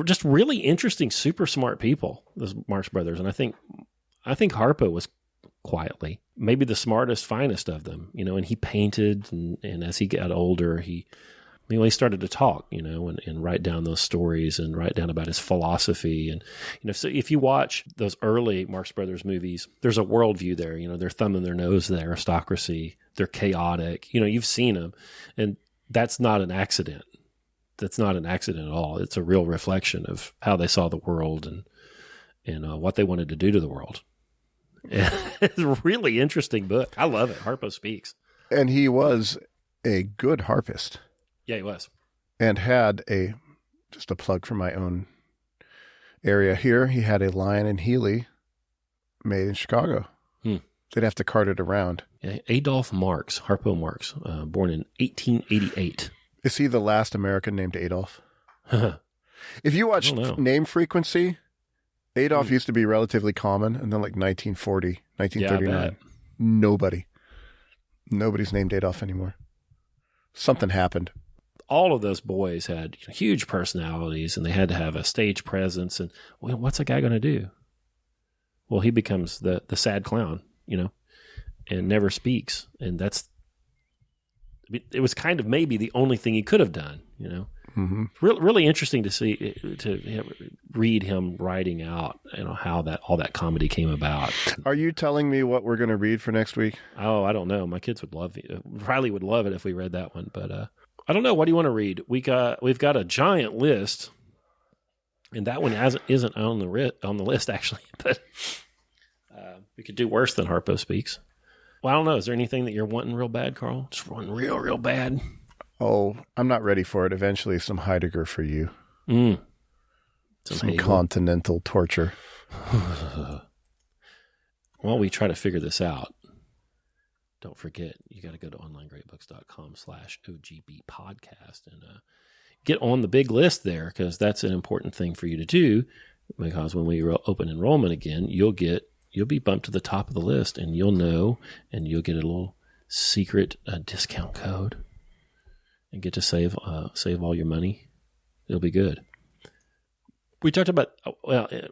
Just really interesting, super smart people, the Marx Brothers. And I think Harpo was quietly maybe the smartest, finest of them, you know, and he painted, and as he got older, he started to talk, you know, and write down those stories and write down about his philosophy. And, you know, so if you watch those early Marx Brothers movies, there's a worldview there, you know, they're thumbing their nose at the aristocracy, they're chaotic, you know, you've seen them, and that's not an accident. That's not an accident at all. It's a real reflection of how they saw the world and what they wanted to do to the world. It's a really interesting book. I love it. Harpo Speaks. And he was a good harpist. Yeah, he was. And had just a plug for my own area here, he had a Lion and Healy made in Chicago. They'd have to cart it around. Yeah, Adolph Marx, Harpo Marx, born in 1888. Is he the last American named Adolf? If you watch name frequency, Adolf used to be relatively common, and then like 1940, 1939, nobody's named Adolf anymore. Something happened. All of those boys had huge personalities, and they had to have a stage presence. And what's a guy going to do? Well, he becomes the sad clown, and never speaks. And it was kind of maybe the only thing he could have done, Mm-hmm. Really interesting to read him writing out, how all that comedy came about. Are you telling me what we're going to read for next week? Oh, I don't know. My kids would love it. Riley would love it if we read that one, but I don't know. What do you want to read? We've got a giant list, and that one isn't on the list actually, but we could do worse than Harpo Speaks. Well, I don't know. Is there anything that you're wanting real bad, Karl? Just one real bad. Oh, I'm not ready for it. Eventually, some Heidegger for you. Some continental torture. While we try to figure this out, don't forget, you got to go to onlinegreatbooks.com/OGB podcast and get on the big list there, because that's an important thing for you to do, because when we open enrollment again, you'll be bumped to the top of the list, and you'll know, and you'll get a little secret discount code and get to save all your money. It'll be good. We talked about,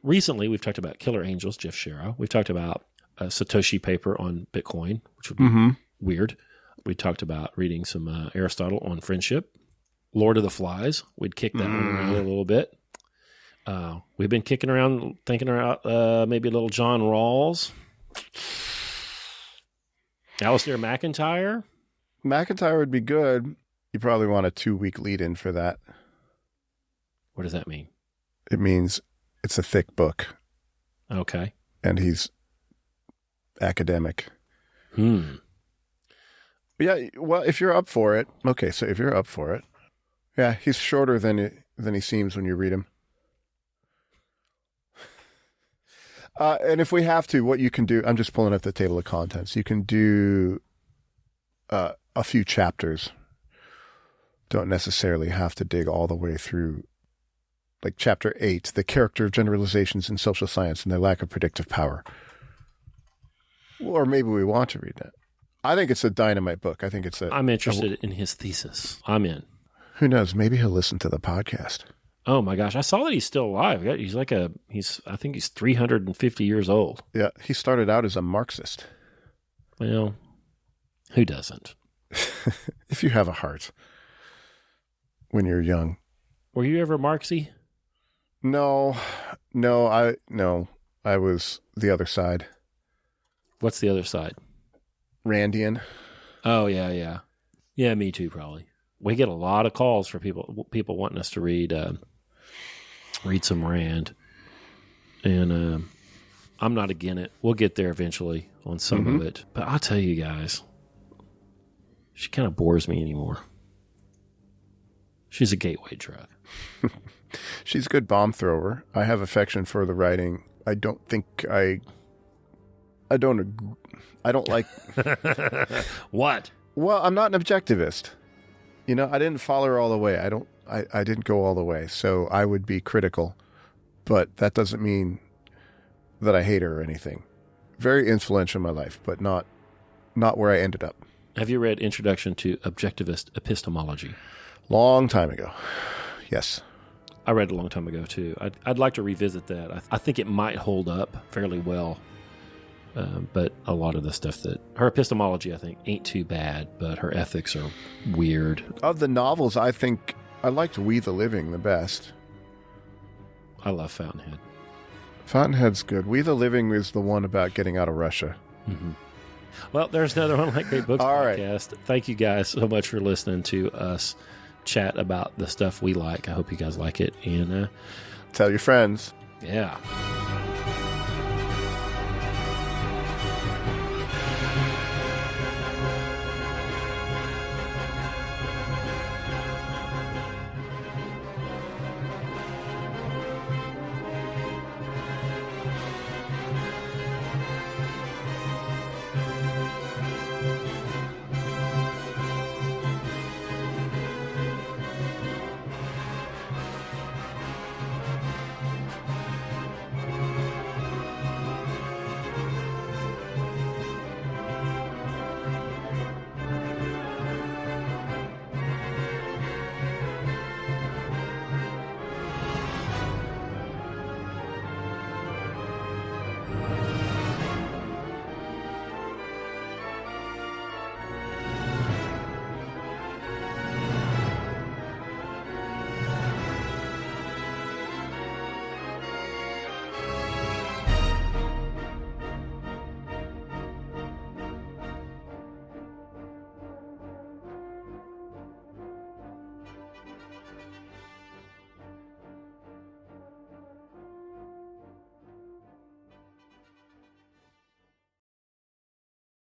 recently we've talked about Killer Angels, Jeff Shero. We've talked about a Satoshi paper on Bitcoin, which would be weird. We talked about reading some Aristotle on friendship. Lord of the Flies. We'd kick that one around a little bit. We've been kicking around, thinking about maybe a little John Rawls. Alistair McIntyre. McIntyre would be good. You probably want a 2-week lead-in for that. What does that mean? It means it's a thick book. Okay. And he's academic. Yeah, well, if you're up for it. Okay, so if you're up for it. Yeah, he's shorter than he seems when you read him. And if we have to, what you can do, I'm just pulling up the table of contents. You can do a few chapters. Don't necessarily have to dig all the way through. Like chapter 8, the character of generalizations in social science and their lack of predictive power. Or maybe we want to read that. I think it's a dynamite book. I think I'm interested in his thesis. I'm in. Who knows? Maybe he'll listen to the podcast. Oh my gosh. I saw that he's still alive. I think he's 350 years old. Yeah. He started out as a Marxist. Well, who doesn't? If you have a heart when you're young. Were you ever Marxy? No, I was the other side. What's the other side? Randian. Oh, yeah. Yeah, me too, probably. We get a lot of calls for people wanting us to read some Rand. And I'm not against it. We'll get there eventually on some of it. But I'll tell you guys, she kind of bores me anymore. She's a gateway drug. She's a good bomb thrower. I have affection for the writing. I don't like... What? Well, I'm not an objectivist. I didn't follow her all the way. I didn't go all the way. So I would be critical. But that doesn't mean that I hate her or anything. Very influential in my life, but not where I ended up. Have you read Introduction to Objectivist Epistemology? Long time ago. Yes. I read it a long time ago, too. I'd like to revisit that. I think it might hold up fairly well. But a lot of the stuff her epistemology, I think, ain't too bad, but her ethics are weird. Of the novels, I think I liked We the Living the best. I love Fountainhead. Fountainhead's good. We the Living is the one about getting out of Russia. Mm-hmm. Well, there's another one like Great Books podcast. Right. Thank you guys so much for listening to us chat about the stuff we like. I hope you guys like it. And tell your friends. Yeah.